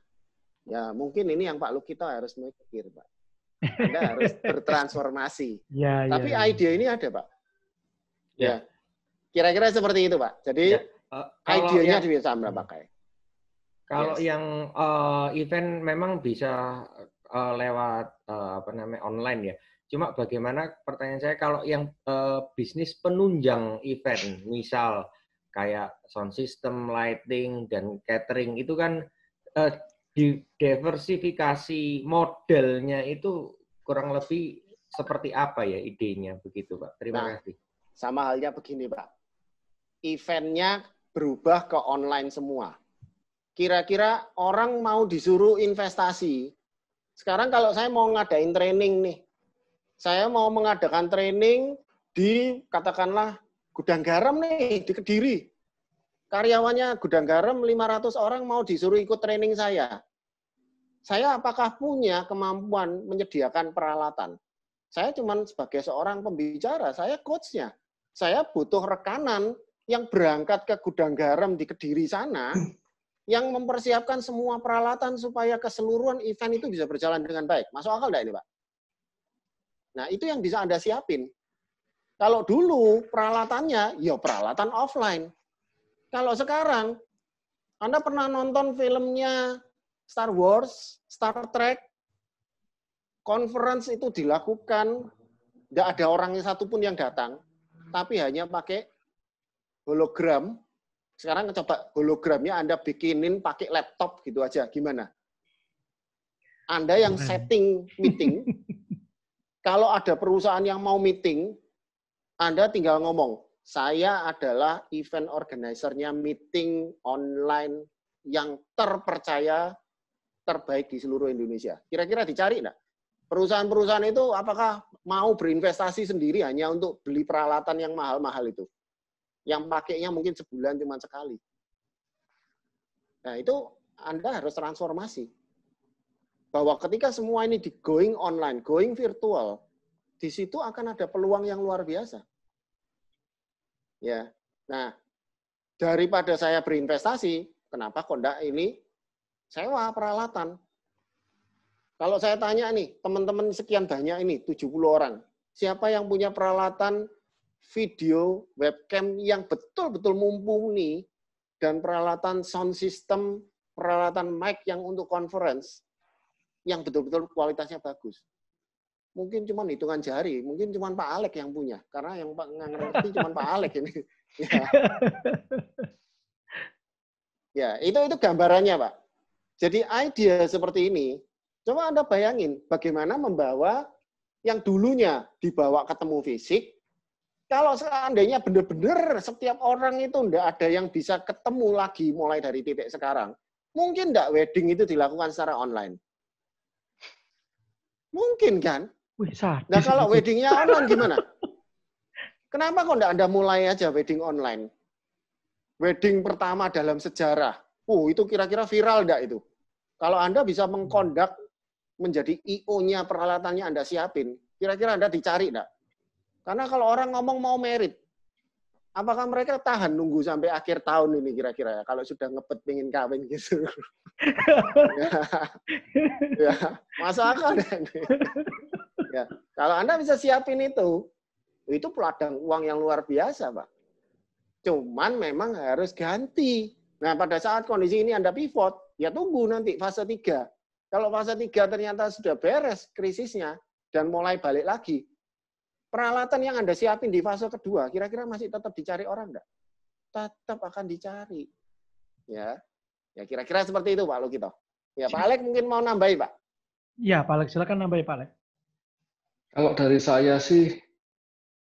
Ya mungkin ini yang Pak Lukito harus mikir, Pak. Anda harus bertransformasi. Tapi ide ini ada, Pak. Ya. Kira-kira seperti itu, Pak. Jadi idenya bisa Anda pakai. Kalau yang event memang bisa lewat online ya. Cuma bagaimana pertanyaan saya kalau yang bisnis penunjang event, misal kayak sound system, lighting, dan catering itu kan diversifikasi modelnya itu kurang lebih seperti apa ya idenya begitu, Pak? Terima kasih. Sama halnya begini, Pak. Eventnya berubah ke online semua. Kira-kira orang mau disuruh investasi. Sekarang kalau saya mau ngadain training nih, saya mau mengadakan training di katakanlah gudang garam nih di Kediri. Karyawannya gudang garam 500 orang mau disuruh ikut training saya. Saya apakah punya kemampuan menyediakan peralatan? Saya cuma sebagai seorang pembicara, saya coach-nya. Saya butuh rekanan yang berangkat ke gudang garam di Kediri sana, yang mempersiapkan semua peralatan supaya keseluruhan event itu bisa berjalan dengan baik. Masuk akal enggak ini, Pak? Nah, itu yang bisa Anda siapin. Kalau dulu peralatannya, ya peralatan offline. Kalau sekarang, Anda pernah nonton filmnya Star Wars, Star Trek, conference itu dilakukan, tidak ada orangnya satupun yang datang, tapi hanya pakai hologram. Sekarang coba hologramnya Anda bikinin pakai laptop gitu aja, gimana? Anda yang setting meeting, kalau ada perusahaan yang mau meeting, Anda tinggal ngomong, saya adalah event organizer-nya meeting online yang terpercaya terbaik di seluruh Indonesia. Kira-kira dicari enggak? Perusahaan-perusahaan itu apakah mau berinvestasi sendiri hanya untuk beli peralatan yang mahal-mahal itu? Yang pakainya mungkin sebulan cuma sekali. Nah, itu Anda harus transformasi. Bahwa ketika semua ini di going online, going virtual, di situ akan ada peluang yang luar biasa. Ya. Nah, daripada saya berinvestasi, kenapa kok enggak ini sewa peralatan? Kalau saya tanya nih, teman-teman sekian banyak ini, 70 orang, siapa yang punya peralatan video, webcam yang betul-betul mumpuni, dan peralatan sound system, peralatan mic yang untuk conference, yang betul-betul kualitasnya bagus? Mungkin cuma hitungan jari, mungkin cuma Pak Alek yang punya, karena yang nggak ngerti cuma Pak Alek ini. Ya, itu gambarannya, Pak. Jadi ide seperti ini, coba Anda bayangin bagaimana membawa yang dulunya dibawa ketemu fisik, kalau seandainya benar-benar setiap orang itu enggak ada yang bisa ketemu lagi mulai dari titik sekarang, mungkin enggak wedding itu dilakukan secara online? Mungkin kan? Nah kalau weddingnya online gimana? Kenapa kok enggak Anda mulai aja wedding online? Wedding pertama dalam sejarah. Itu kira-kira viral enggak itu? Kalau Anda bisa mengkondak menjadi IO-nya peralatannya Anda siapin, kira-kira Anda dicari enggak? Karena kalau orang ngomong mau merit, apakah mereka tahan nunggu sampai akhir tahun ini kira-kira ya? Kalau sudah ngebet pengen kawin gitu. Ya, masuk akal deh. Ya, kalau Anda bisa siapin itu ladang uang yang luar biasa, Pak. Cuman memang harus ganti. Nah, pada saat kondisi ini Anda pivot, ya tunggu nanti fase 3. Kalau fase 3 ternyata sudah beres krisisnya dan mulai balik lagi, peralatan yang Anda siapin di fase kedua, kira-kira masih tetap dicari orang enggak? Tetap akan dicari. Ya kira-kira seperti itu, Pak Lukito. Ya, Pak Alex mungkin mau nambahi, Pak. Ya, Pak Alex, silakan nambahi, Pak Alex. Kalau dari saya sih,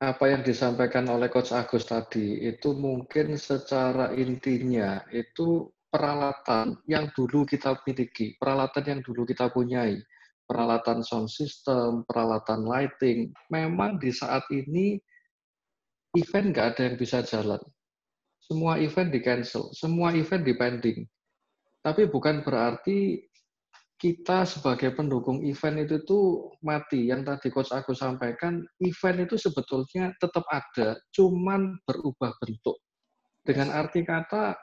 apa yang disampaikan oleh Coach Agus tadi, itu mungkin secara intinya, itu peralatan yang dulu kita miliki, peralatan yang dulu kita punyai, peralatan sound system, peralatan lighting, memang di saat ini event nggak ada yang bisa jalan. Semua event di-cancel, semua event di-pending. Tapi bukan berarti kita sebagai pendukung event itu tuh mati. Yang tadi Coach Agus sampaikan, event itu sebetulnya tetap ada, cuman berubah bentuk. Dengan arti kata,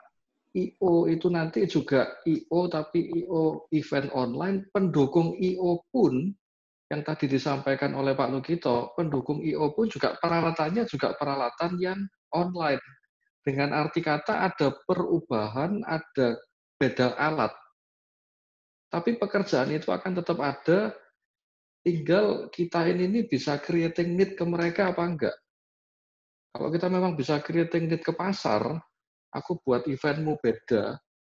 I.O. itu nanti juga I.O. tapi I.O. event online, pendukung I.O. pun, yang tadi disampaikan oleh Pak Lugito, pendukung I.O. pun juga peralatannya juga peralatan yang online. Dengan arti kata ada perubahan, ada beda alat. Tapi pekerjaan itu akan tetap ada, tinggal kita ini bisa creating need ke mereka apa enggak. Kalau kita memang bisa creating need ke pasar, aku buat eventmu beda,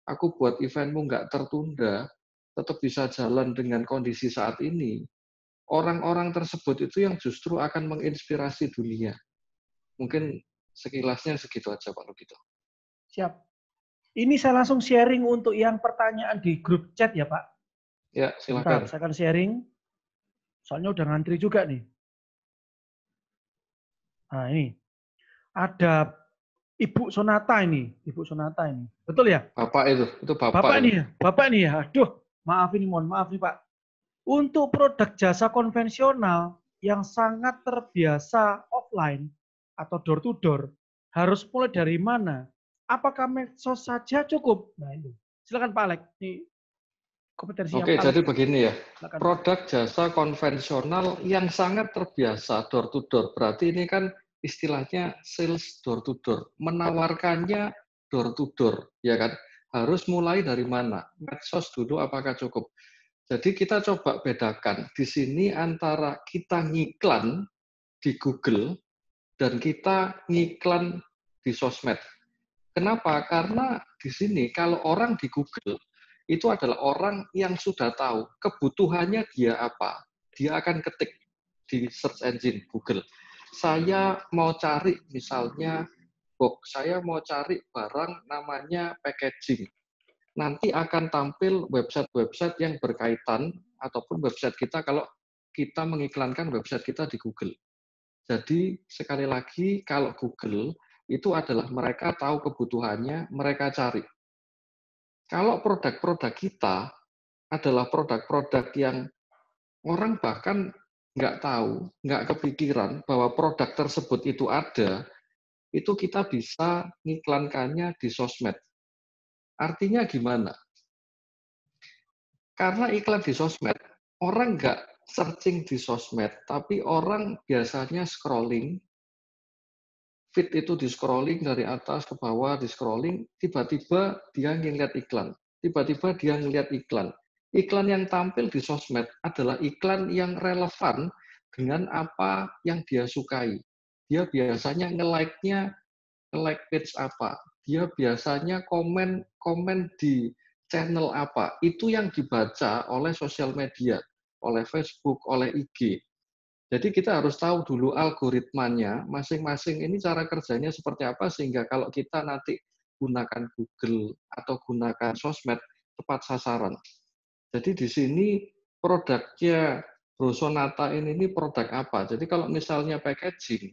aku buat eventmu enggak tertunda, tetap bisa jalan dengan kondisi saat ini, orang-orang tersebut itu yang justru akan menginspirasi dunia. Mungkin sekilasnya segitu aja Pak Lugito. Siap. Ini saya langsung sharing untuk yang pertanyaan di grup chat ya Pak. Ya, silakan. Bentar, saya akan sharing. Soalnya udah ngantri juga nih. Nah ini. Ada Ibu Sonata ini. Ibu Sonata ini. Betul ya? Bapak itu Bapak. Bapak nih ya? Bapak nih ya? Aduh, maaf ini, mohon maaf nih Pak. Untuk produk jasa konvensional yang sangat terbiasa offline atau door to door, harus mulai dari mana? Apakah medsos saja cukup? Nah itu. Silakan Pak Alex. Ini kompetensi Oke, jadi begini ya. Silakan. Produk jasa konvensional yang sangat terbiasa door to door. Berarti ini kan istilahnya sales door to door. Menawarkannya door to door, ya kan? Harus mulai dari mana? Medsos dulu apakah cukup? Jadi kita coba bedakan di sini antara kita ngiklan di Google dan kita ngiklan di sosmed. Kenapa? Karena di sini kalau orang di Google itu adalah orang yang sudah tahu kebutuhannya dia apa. Dia akan ketik di search engine Google. Saya mau cari misalnya box, saya mau cari barang namanya packaging. Nanti akan tampil website-website yang berkaitan ataupun website kita kalau kita mengiklankan website kita di Google. Jadi sekali lagi kalau Google itu adalah mereka tahu kebutuhannya, mereka cari. Kalau produk-produk kita adalah produk-produk yang orang bahkan nggak tahu, nggak kepikiran bahwa produk tersebut itu ada, itu kita bisa ngiklankannya di sosmed. Artinya gimana? Karena iklan di sosmed, orang nggak searching di sosmed, tapi orang biasanya scrolling, feed itu di scrolling dari atas ke bawah, di scrolling, tiba-tiba dia ngeliat iklan. Tiba-tiba dia ngeliat iklan. Iklan yang tampil di sosmed adalah iklan yang relevan dengan apa yang dia sukai. Dia biasanya nge-like-nya, nge-like page apa. Dia biasanya komen di channel apa. Itu yang dibaca oleh sosial media, oleh Facebook, oleh IG. Jadi kita harus tahu dulu algoritmanya, masing-masing ini cara kerjanya seperti apa, sehingga kalau kita nanti gunakan Google atau gunakan sosmed, tepat sasaran. Jadi di sini produknya Bro Sonata ini produk apa? Jadi kalau misalnya packaging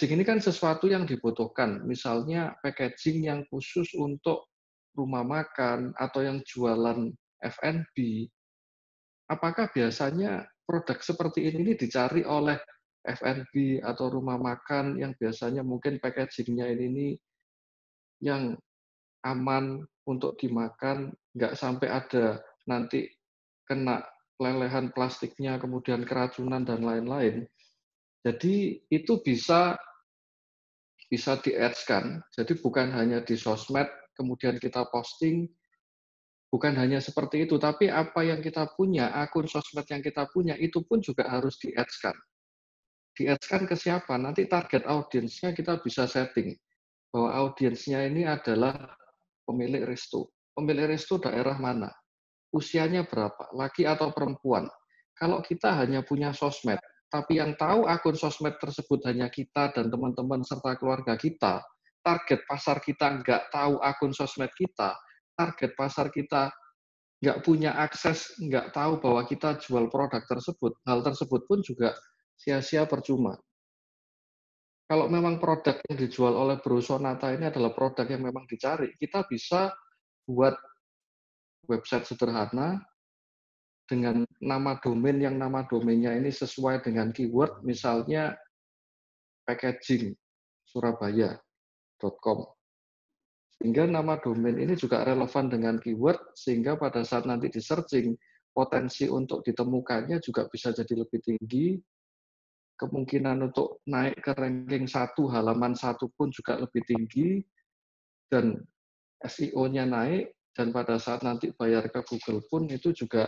ini kan sesuatu yang dibutuhkan. Misalnya packaging yang khusus untuk rumah makan atau yang jualan F&B. Apakah biasanya produk seperti ini dicari oleh F&B atau rumah makan yang biasanya mungkin packaging-nya ini yang aman untuk dimakan, nggak sampai ada nanti kena lelehan plastiknya, kemudian keracunan dan lain-lain. Jadi itu bisa di-ads-kan. Jadi bukan hanya di sosmed, kemudian kita posting, bukan hanya seperti itu, tapi apa yang kita punya, akun sosmed yang kita punya, itu pun juga harus di-ads-kan. Di-ads-kan ke siapa? Nanti target audiensnya kita bisa setting. Bahwa audiensnya ini adalah pemilik restu. Pemilik restu daerah mana? usianya berapa, laki atau perempuan. Kalau kita hanya punya sosmed, tapi yang tahu akun sosmed tersebut hanya kita dan teman-teman serta keluarga kita, target pasar kita nggak tahu akun sosmed kita, target pasar kita nggak punya akses, nggak tahu bahwa kita jual produk tersebut, hal tersebut pun juga sia-sia percuma. Kalau memang produk yang dijual oleh Bro Sonata ini adalah produk yang memang dicari, kita bisa buat website sederhana dengan nama domain yang nama domainnya ini sesuai dengan keyword, misalnya packaging surabaya.com. Sehingga nama domain ini juga relevan dengan keyword, sehingga pada saat nanti di searching, potensi untuk ditemukannya juga bisa jadi lebih tinggi, kemungkinan untuk naik ke ranking 1, halaman 1 pun juga lebih tinggi, dan SEO-nya naik, dan pada saat nanti bayar ke Google pun itu juga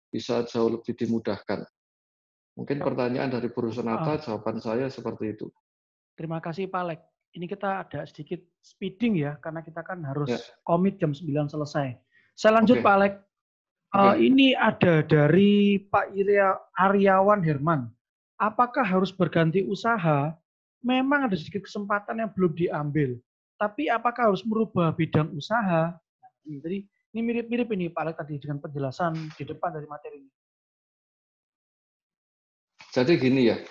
bisa jauh lebih dimudahkan. Mungkin pertanyaan dari Bro Sonata, jawaban saya seperti itu. Terima kasih Pak Alek. Ini kita ada sedikit speeding ya, karena kita kan harus komit jam 9 selesai. Saya lanjut Pak Alek. Ini ada dari Pak Aryawan Herman. Apakah harus berganti usaha? Memang ada sedikit kesempatan yang belum diambil. Tapi apakah harus merubah bidang usaha? Jadi ini mirip-mirip ini Pak Alek tadi dengan penjelasan di depan dari materi ini. Jadi gini ya,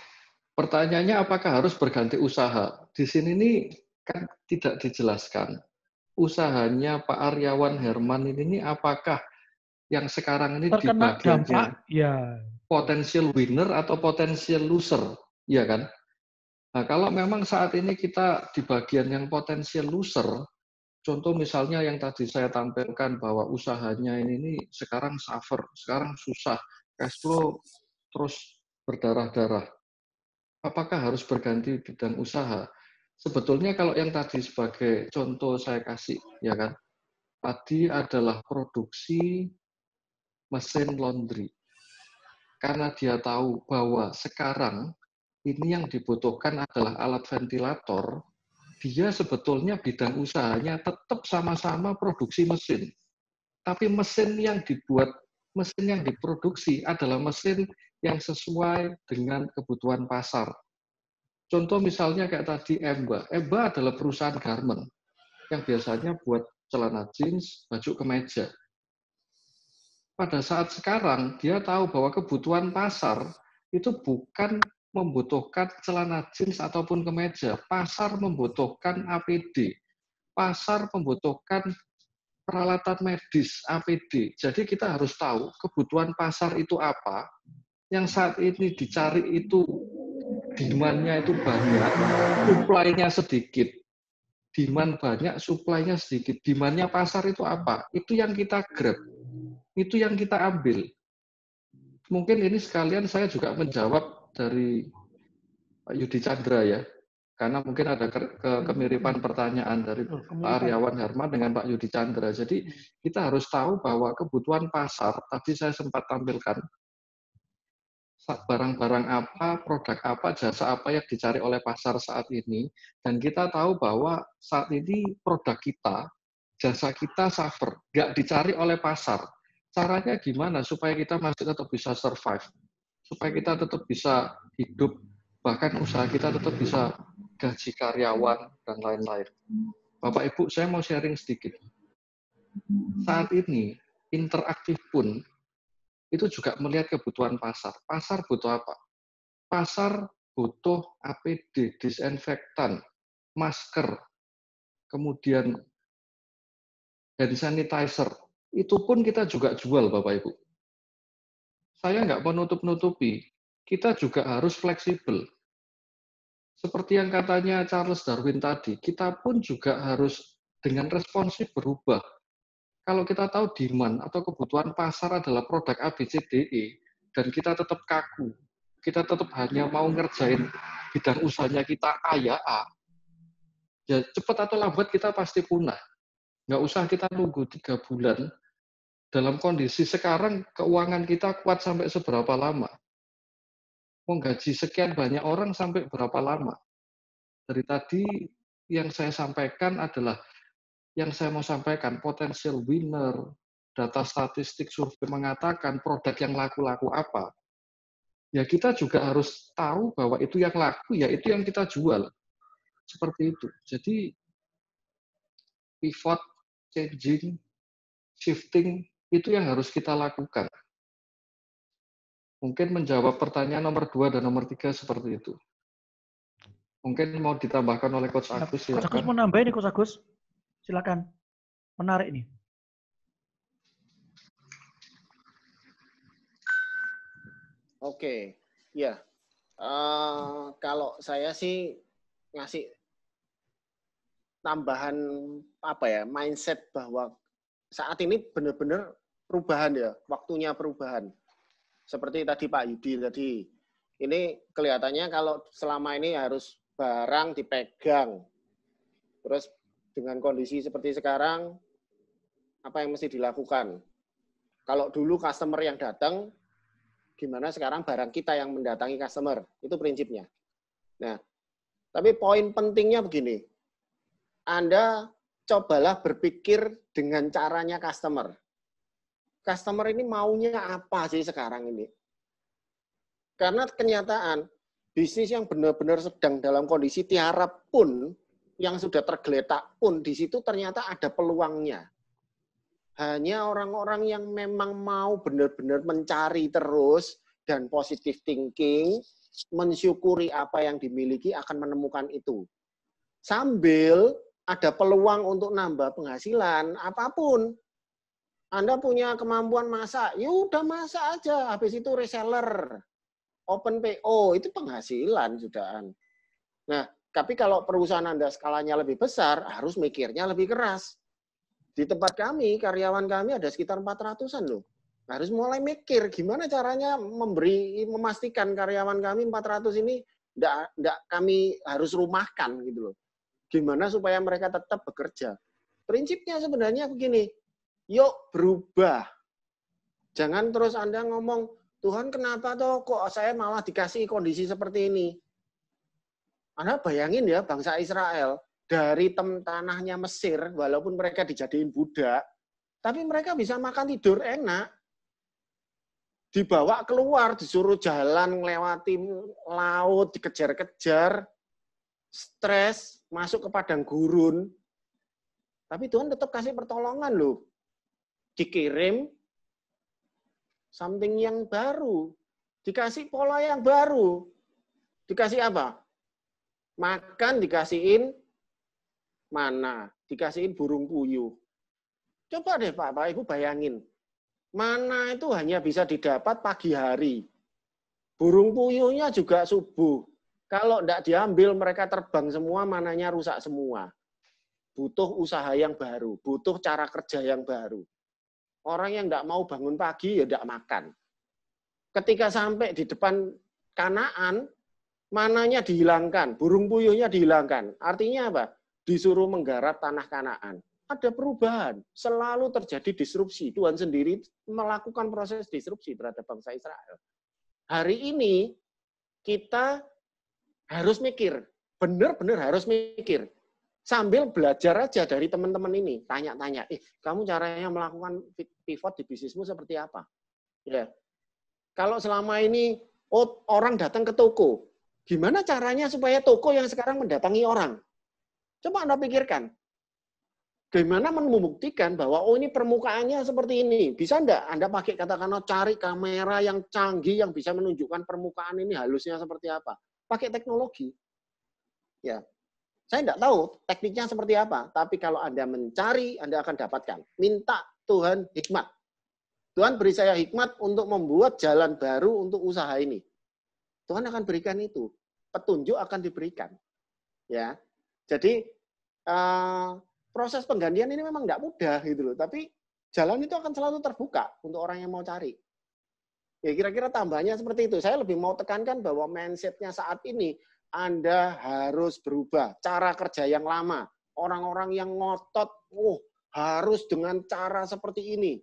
pertanyaannya apakah harus berganti usaha? Di sini nih kan tidak dijelaskan. Usahanya Pak Aryawan Herman ini apakah yang sekarang ini terkena dampak, ya, potensial winner atau potensial loser, ya kan? Nah, kalau memang saat ini kita di bagian yang potensial loser, contoh misalnya yang tadi saya tampilkan bahwa usahanya ini sekarang suffer, sekarang susah, cash flow terus berdarah-darah. Apakah harus berganti bidang usaha? Sebetulnya kalau yang tadi sebagai contoh saya kasih, ya kan, tadi adalah produksi mesin laundry. Karena dia tahu bahwa sekarang ini yang dibutuhkan adalah alat ventilator, dia sebetulnya bidang usahanya tetap sama-sama produksi mesin. Tapi mesin yang dibuat, mesin yang diproduksi adalah mesin yang sesuai dengan kebutuhan pasar. Contoh misalnya kayak tadi Emba. Emba adalah perusahaan garment yang biasanya buat celana jeans, baju kemeja. Pada saat sekarang, dia tahu bahwa kebutuhan pasar itu bukan membutuhkan celana jeans ataupun kemeja. Pasar membutuhkan APD. Pasar membutuhkan peralatan medis, APD. Jadi kita harus tahu kebutuhan pasar itu apa, yang saat ini dicari itu demand-nya itu banyak, supply-nya sedikit. Demand banyak, supply-nya sedikit. Demand-nya pasar itu apa? Itu yang kita grab. Itu yang kita ambil. Mungkin ini sekalian saya juga menjawab dari Pak Yudi Chandra ya. Karena mungkin ada kemiripan pertanyaan dari Pak Aryawan Herman dengan Pak Yudi Chandra. Jadi kita harus tahu bahwa kebutuhan pasar, tadi saya sempat tampilkan, barang-barang apa, produk apa, jasa apa yang dicari oleh pasar saat ini. Dan kita tahu bahwa saat ini produk kita, jasa kita suffer, nggak dicari oleh pasar. Caranya gimana supaya kita masih tetap bisa survive, supaya kita tetap bisa hidup, bahkan usaha kita tetap bisa gaji karyawan, dan lain-lain. Bapak Ibu, saya mau sharing sedikit. Saat ini, interaktif pun itu juga melihat kebutuhan pasar. Pasar butuh apa? Pasar butuh APD, disinfektan, masker, kemudian hand sanitizer. Itu pun kita juga jual, Bapak Ibu. Saya nggak menutup-nutupi, kita juga harus fleksibel. Seperti yang katanya Charles Darwin tadi, kita pun juga harus dengan responsif berubah. Kalau kita tahu demand atau kebutuhan pasar adalah produk ABCDE, dan kita tetap kaku, kita tetap hanya mau ngerjain bidang usahanya kita A ya A, ya cepat atau lambat kita pasti punah. Nggak usah kita nunggu 3 bulan. Dalam kondisi sekarang, keuangan kita kuat sampai seberapa lama? Menggaji sekian banyak orang sampai berapa lama? Dari tadi yang saya sampaikan adalah, yang saya mau sampaikan, potensial winner, data statistik survei mengatakan produk yang laku-laku apa, ya kita juga harus tahu bahwa itu yang laku, ya itu yang kita jual. Seperti itu. Jadi pivot, changing, shifting, itu yang harus kita lakukan. Mungkin menjawab pertanyaan nomor 2 dan nomor 3 seperti itu. Mungkin mau ditambahkan oleh Coach Agus. Coach Agus mau nambahin nih, Coach Agus. Silakan. Menarik nih. Oke, ya. Kalau saya sih ngasih tambahan mindset bahwa saat ini benar-benar perubahan ya, waktunya perubahan. Seperti tadi Pak Yudi tadi, ini kelihatannya kalau selama ini harus barang dipegang, terus dengan kondisi seperti sekarang, apa yang mesti dilakukan? Kalau dulu customer yang datang, gimana sekarang barang kita yang mendatangi customer? Itu prinsipnya. Nah, tapi poin pentingnya begini, Anda cobalah berpikir dengan caranya customer. Customer ini maunya apa sih sekarang ini? Karena kenyataan, bisnis yang benar-benar sedang dalam kondisi tiarap pun, yang sudah tergeletak pun, di situ ternyata ada peluangnya. Hanya orang-orang yang memang mau benar-benar mencari terus, dan positive thinking, mensyukuri apa yang dimiliki akan menemukan itu. Sambil ada peluang untuk nambah penghasilan, apapun. Anda punya kemampuan masak, ya udah masak aja. Habis itu reseller, open PO, itu penghasilan sudahan. Nah, tapi kalau perusahaan Anda skalanya lebih besar, harus mikirnya lebih keras. Di tempat kami, karyawan kami ada sekitar 400-an loh. Harus mulai mikir gimana caranya memastikan karyawan kami 400 ini enggak kami harus rumahkan gitu loh. Gimana supaya mereka tetap bekerja. Prinsipnya sebenarnya begini, yuk berubah. Jangan terus Anda ngomong, Tuhan kenapa toh kok saya malah dikasih kondisi seperti ini. Anda bayangin ya bangsa Israel, dari tanahnya Mesir, walaupun mereka dijadiin budak, tapi mereka bisa makan tidur enak. Dibawa keluar, disuruh jalan, melewati laut, dikejar-kejar, stres, masuk ke padang gurun. Tapi Tuhan tetap kasih pertolongan loh. Dikirim something yang baru. Dikasih pola yang baru. Dikasih apa? Makan dikasihin mana? Dikasihin burung puyuh. Coba deh Pak Ibu bayangin. Mana itu hanya bisa didapat pagi hari. Burung puyuhnya juga subuh. Kalau tidak diambil mereka terbang semua, mananya rusak semua. Butuh usaha yang baru, butuh cara kerja yang baru. Orang yang tidak mau bangun pagi ya tidak makan. Ketika sampai di depan Kanaan, mananya dihilangkan, burung puyuhnya dihilangkan. Artinya apa? Disuruh menggarap tanah Kanaan. Ada perubahan, selalu terjadi disrupsi. Tuhan sendiri melakukan proses disrupsi terhadap bangsa Israel. Hari ini kita harus mikir, benar-benar harus mikir. Sambil belajar aja dari teman-teman ini, tanya-tanya, kamu caranya melakukan pivot di bisnismu seperti apa? Ya. Kalau selama ini orang datang ke toko, gimana caranya supaya toko yang sekarang mendatangi orang? Coba Anda pikirkan. Gimana membuktikan bahwa ini permukaannya seperti ini? Bisa enggak Anda pakai katakanlah cari kamera yang canggih yang bisa menunjukkan permukaan ini halusnya seperti apa? Pakai teknologi. Ya. Saya enggak tahu tekniknya seperti apa, tapi kalau Anda mencari, Anda akan dapatkan. Minta Tuhan hikmat. Tuhan beri saya hikmat untuk membuat jalan baru untuk usaha ini. Tuhan akan berikan itu. Petunjuk akan diberikan. Ya. Jadi proses penggantian ini memang tidak mudah gitu loh, tapi jalan itu akan selalu terbuka untuk orang yang mau cari. Ya kira-kira tambahnya seperti itu. Saya lebih mau tekankan bahwa mindset-nya saat ini Anda harus berubah. Cara kerja yang lama, orang-orang yang ngotot, harus dengan cara seperti ini.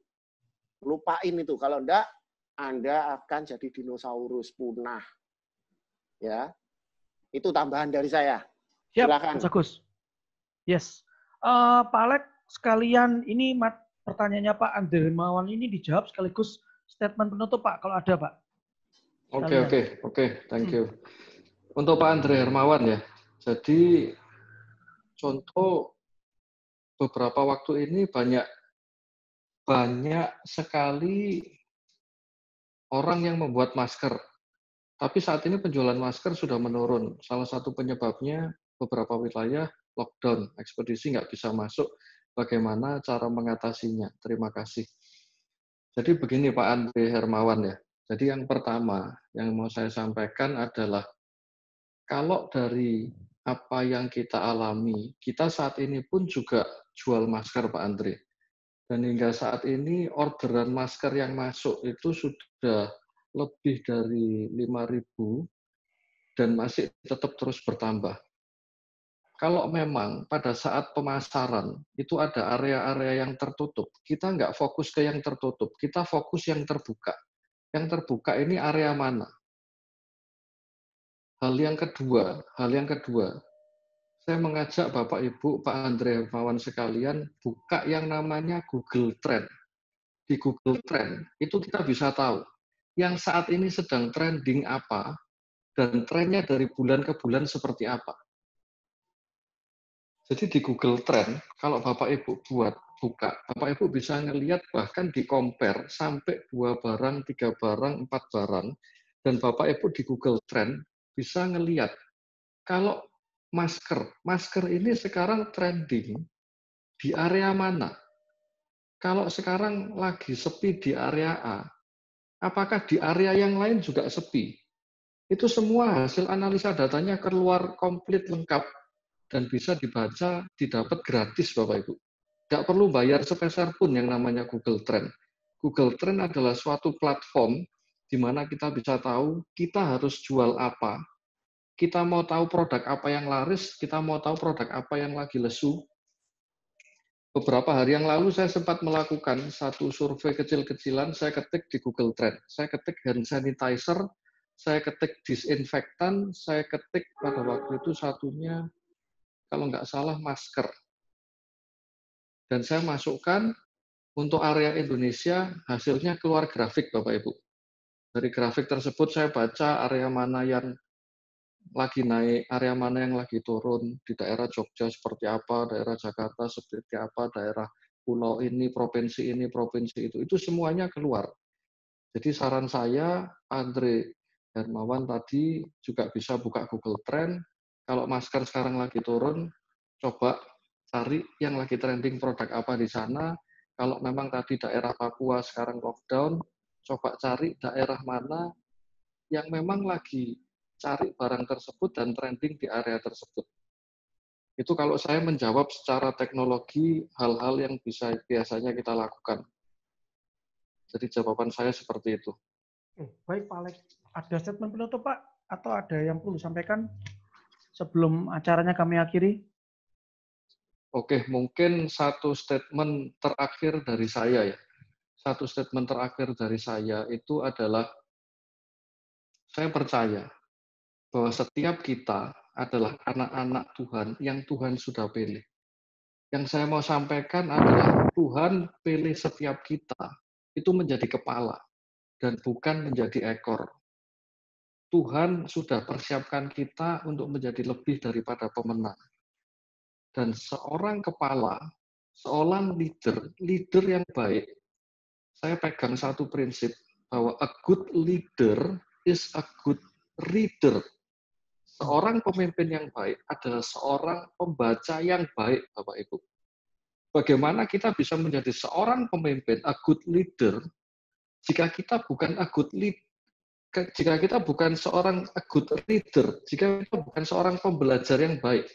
Lupain itu. Kalau enggak, Anda akan jadi dinosaurus punah. Ya, itu tambahan dari saya. Siap, silakan. Mas Agus. Yes. Pak Alek, sekalian ini pertanyaannya Pak Andre Hermawan ini dijawab sekaligus statement penutup Pak, kalau ada Pak. Oke, thank you. Untuk Pak Andre Hermawan ya, jadi contoh beberapa waktu ini banyak sekali orang yang membuat masker. Tapi saat ini penjualan masker sudah menurun. Salah satu penyebabnya beberapa wilayah lockdown, ekspedisi nggak bisa masuk. Bagaimana cara mengatasinya? Terima kasih. Jadi begini Pak Andre Hermawan ya. Jadi yang pertama yang mau saya sampaikan adalah kalau dari apa yang kita alami, kita saat ini pun juga jual masker Pak Andre. Dan hingga saat ini orderan masker yang masuk itu sudah lebih dari 5.000 dan masih tetap terus bertambah. Kalau memang pada saat pemasaran itu ada area-area yang tertutup, kita nggak fokus ke yang tertutup, kita fokus yang terbuka. Yang terbuka ini area mana? Hal yang kedua, saya mengajak Bapak Ibu, Pak Andre Hermawan sekalian, buka yang namanya Google Trend. Di Google Trend, itu kita bisa tahu yang saat ini sedang trending apa, dan trennya dari bulan ke bulan seperti apa. Jadi di Google Trend, kalau Bapak Ibu buka, Bapak Ibu bisa ngelihat bahkan di compare sampai 2 barang, 3 barang, 4 barang, dan Bapak Ibu di Google Trend bisa ngelihat kalau masker ini sekarang trending di area mana? Kalau sekarang lagi sepi di area A, apakah di area yang lain juga sepi? Itu semua hasil analisa datanya keluar komplit lengkap dan bisa dibaca, didapat gratis Bapak Ibu. Nggak perlu bayar sepeser pun yang namanya Google Trend. Google Trend adalah suatu platform di mana kita bisa tahu kita harus jual apa, kita mau tahu produk apa yang laris, kita mau tahu produk apa yang lagi lesu. Beberapa hari yang lalu saya sempat melakukan satu survei kecil-kecilan, saya ketik di Google Trend. Saya ketik hand sanitizer, saya ketik disinfektan, saya ketik pada waktu itu satunya, kalau nggak salah, masker. Dan saya masukkan untuk area Indonesia, hasilnya keluar grafik Bapak Ibu. Dari grafik tersebut saya baca area mana yang lagi naik, area mana yang lagi turun, di daerah Jogja seperti apa, daerah Jakarta seperti apa, daerah pulau ini, provinsi itu semuanya keluar. Jadi saran saya, Andre Hermawan tadi juga bisa buka Google Trend, kalau masker sekarang lagi turun, coba cari yang lagi trending produk apa di sana, kalau memang tadi daerah Papua sekarang lockdown, coba cari daerah mana yang memang lagi cari barang tersebut dan trending di area tersebut. Itu kalau saya menjawab secara teknologi hal-hal yang biasanya kita lakukan. Jadi jawaban saya seperti itu. Baik Pak Alex, ada statement penutup Pak? Atau ada yang perlu disampaikan sebelum acaranya kami akhiri? Oke, mungkin satu statement terakhir dari saya ya. Satu statement terakhir dari saya itu adalah saya percaya bahwa setiap kita adalah anak-anak Tuhan yang Tuhan sudah pilih. Yang saya mau sampaikan adalah Tuhan pilih setiap kita itu menjadi kepala dan bukan menjadi ekor. Tuhan sudah persiapkan kita untuk menjadi lebih daripada pemenang. Dan seorang kepala, seorang leader yang baik, saya pegang satu prinsip bahwa a good leader is a good reader. Seorang pemimpin yang baik adalah seorang pembaca yang baik, Bapak Ibu. Bagaimana kita bisa menjadi seorang pemimpin, a good leader, jika kita bukan a good lead, jika kita bukan seorang a good reader, jika kita bukan seorang pembelajar yang baik,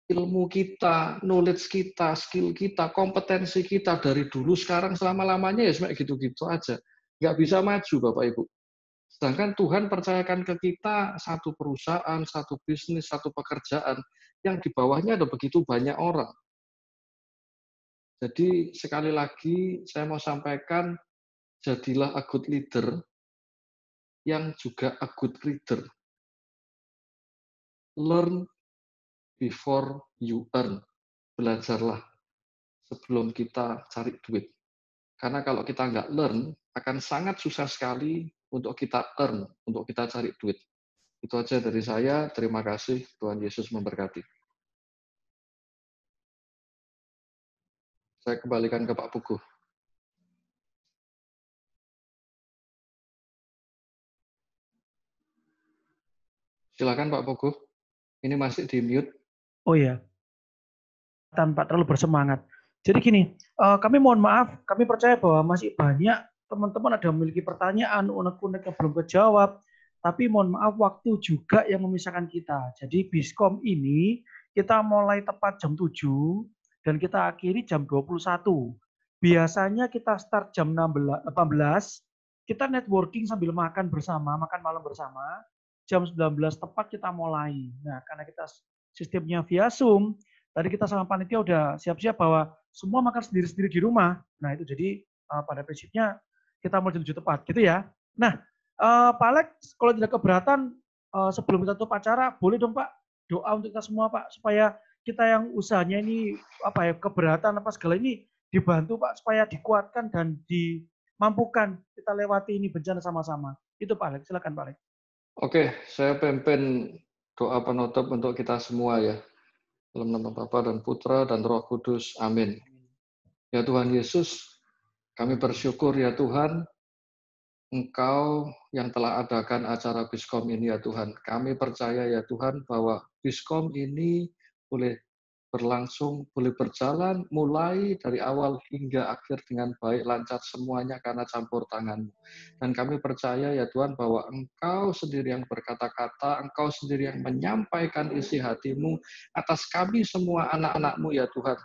ilmu kita, knowledge kita, skill kita, kompetensi kita dari dulu sekarang selama-lamanya ya cuma gitu-gitu aja. Nggak bisa maju, Bapak Ibu. Sedangkan Tuhan percayakan ke kita satu perusahaan, satu bisnis, satu pekerjaan yang di bawahnya ada begitu banyak orang. Jadi sekali lagi saya mau sampaikan, jadilah a good leader yang juga a good reader. Learn before you earn. Belajarlah sebelum kita cari duit. Karena kalau kita nggak learn, akan sangat susah sekali untuk kita earn, untuk kita cari duit. Itu aja dari saya. Terima kasih. Tuhan Yesus memberkati. Saya kembalikan ke Pak Pugu. Silakan Pak Pugu. Ini masih di mute. Oh ya, tanpa terlalu bersemangat. Jadi gini, kami mohon maaf, kami percaya bahwa masih banyak teman-teman ada memiliki pertanyaan, unek-unek yang belum kejawab, tapi mohon maaf waktu juga yang memisahkan kita. Jadi Biskom ini kita mulai tepat jam 7 dan kita akhiri jam 21. Biasanya kita start jam 18, kita networking sambil makan bersama, makan malam bersama. Jam 19 tepat kita mulai. Nah, karena kita sistemnya via Zoom, tadi kita sama panitia udah siap-siap bahwa semua makan sendiri-sendiri di rumah. Nah, itu jadi pada prinsipnya kita mulai jam 7 tepat, gitu ya. Nah, Pak Alex, kalau tidak keberatan, sebelum kita tutup acara, boleh dong Pak, doa untuk kita semua Pak, supaya kita yang usahanya ini, keberatan apa segala ini, dibantu Pak, supaya dikuatkan dan dimampukan kita lewati ini bencana sama-sama. Itu Pak Alex, silakan Pak Alex. Oke, saya pimpin doa penutup untuk kita semua ya. Dalam nama Bapa dan Putra dan Roh Kudus. Amin. Ya Tuhan Yesus, kami bersyukur ya Tuhan, Engkau yang telah adakan acara Biskom ini ya Tuhan. Kami percaya ya Tuhan bahwa Biskom ini boleh berlangsung, boleh berjalan mulai dari awal hingga akhir dengan baik, lancar semuanya karena campur tangan-Mu. Dan kami percaya ya Tuhan bahwa Engkau sendiri yang berkata-kata, Engkau sendiri yang menyampaikan isi hati-Mu atas kami semua anak-anak-Mu ya Tuhan.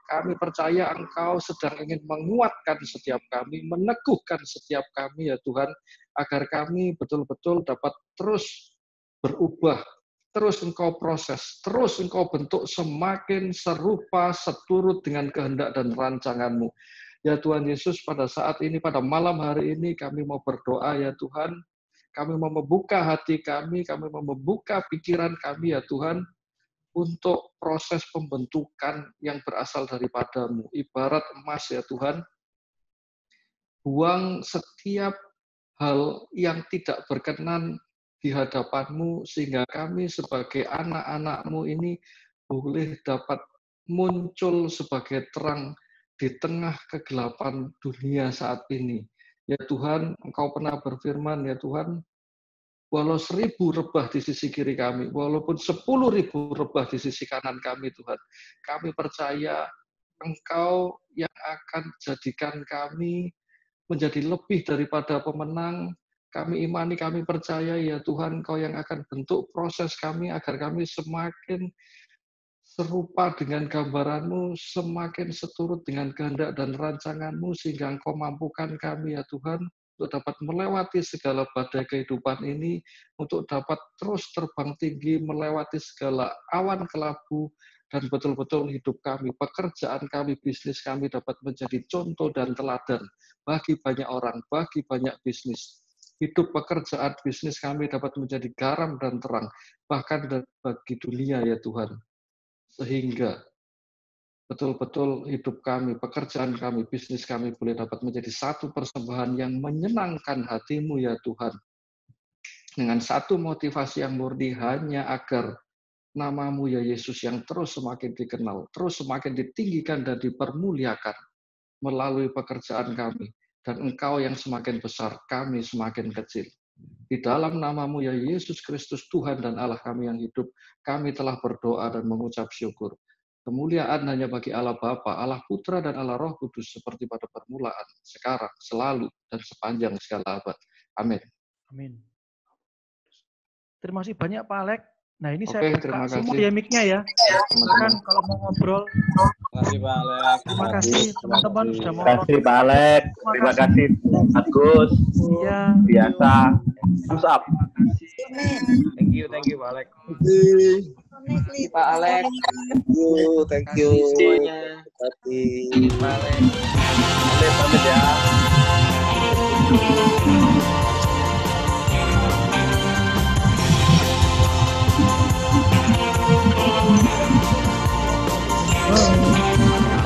Kami percaya Engkau sedang ingin menguatkan setiap kami, meneguhkan setiap kami ya Tuhan, agar kami betul-betul dapat terus berubah, terus Engkau proses, terus Engkau bentuk semakin serupa, seturut dengan kehendak dan rancangan-Mu. Ya Tuhan Yesus, pada saat ini, pada malam hari ini, kami mau berdoa ya Tuhan, kami mau membuka hati kami mau membuka pikiran kami ya Tuhan, untuk proses pembentukan yang berasal daripada-Mu. Ibarat emas ya Tuhan, buang setiap hal yang tidak berkenan di hadapan-Mu, sehingga kami sebagai anak-anak-Mu ini boleh dapat muncul sebagai terang di tengah kegelapan dunia saat ini. Ya Tuhan, Engkau pernah berfirman, ya Tuhan, walau 1000 rebah di sisi kiri kami, walaupun 10.000 rebah di sisi kanan kami, Tuhan, kami percaya Engkau yang akan jadikan kami menjadi lebih daripada pemenang. Kami imani, kami percaya ya Tuhan, Engkau yang akan bentuk proses kami agar kami semakin serupa dengan gambaran-Mu, semakin seturut dengan kehendak dan rancangan-Mu, sehingga Engkau mampukan kami ya Tuhan, untuk dapat melewati segala badai kehidupan ini, untuk dapat terus terbang tinggi, melewati segala awan kelabu, dan betul-betul hidup kami, pekerjaan kami, bisnis kami dapat menjadi contoh dan teladan bagi banyak orang, bagi banyak bisnis. Hidup, pekerjaan, bisnis kami dapat menjadi garam dan terang, bahkan bagi dunia ya Tuhan. Sehingga betul-betul hidup kami, pekerjaan kami, bisnis kami boleh dapat menjadi satu persembahan yang menyenangkan hati-Mu ya Tuhan. Dengan satu motivasi yang murni hanya agar nama-Mu ya Yesus yang terus semakin dikenal, terus semakin ditinggikan dan dipermuliakan melalui pekerjaan kami. Dan Engkau yang semakin besar, kami semakin kecil. Di dalam nama-Mu ya Yesus Kristus, Tuhan dan Allah kami yang hidup, kami telah berdoa dan mengucap syukur. Kemuliaan hanya bagi Allah Bapa, Allah Putra dan Allah Roh Kudus seperti pada permulaan, sekarang, selalu, dan sepanjang segala abad. Amin. Amin. Terima kasih banyak Pak Alex. Nah ini Oke, saya buka semua ya mic-nya ya. Silakan kalau mau ngobrol. Terima kasih Pak Alex. Terima kasih teman-teman sudah mau. Terima kasih Pak Alex. Terima kasih Agus. Iya. Biasa. Thumbs up. Thank you Pak Alex. Pak Alex. Thank you. Semuanya. Pak Alex. Pamit ya. Oh.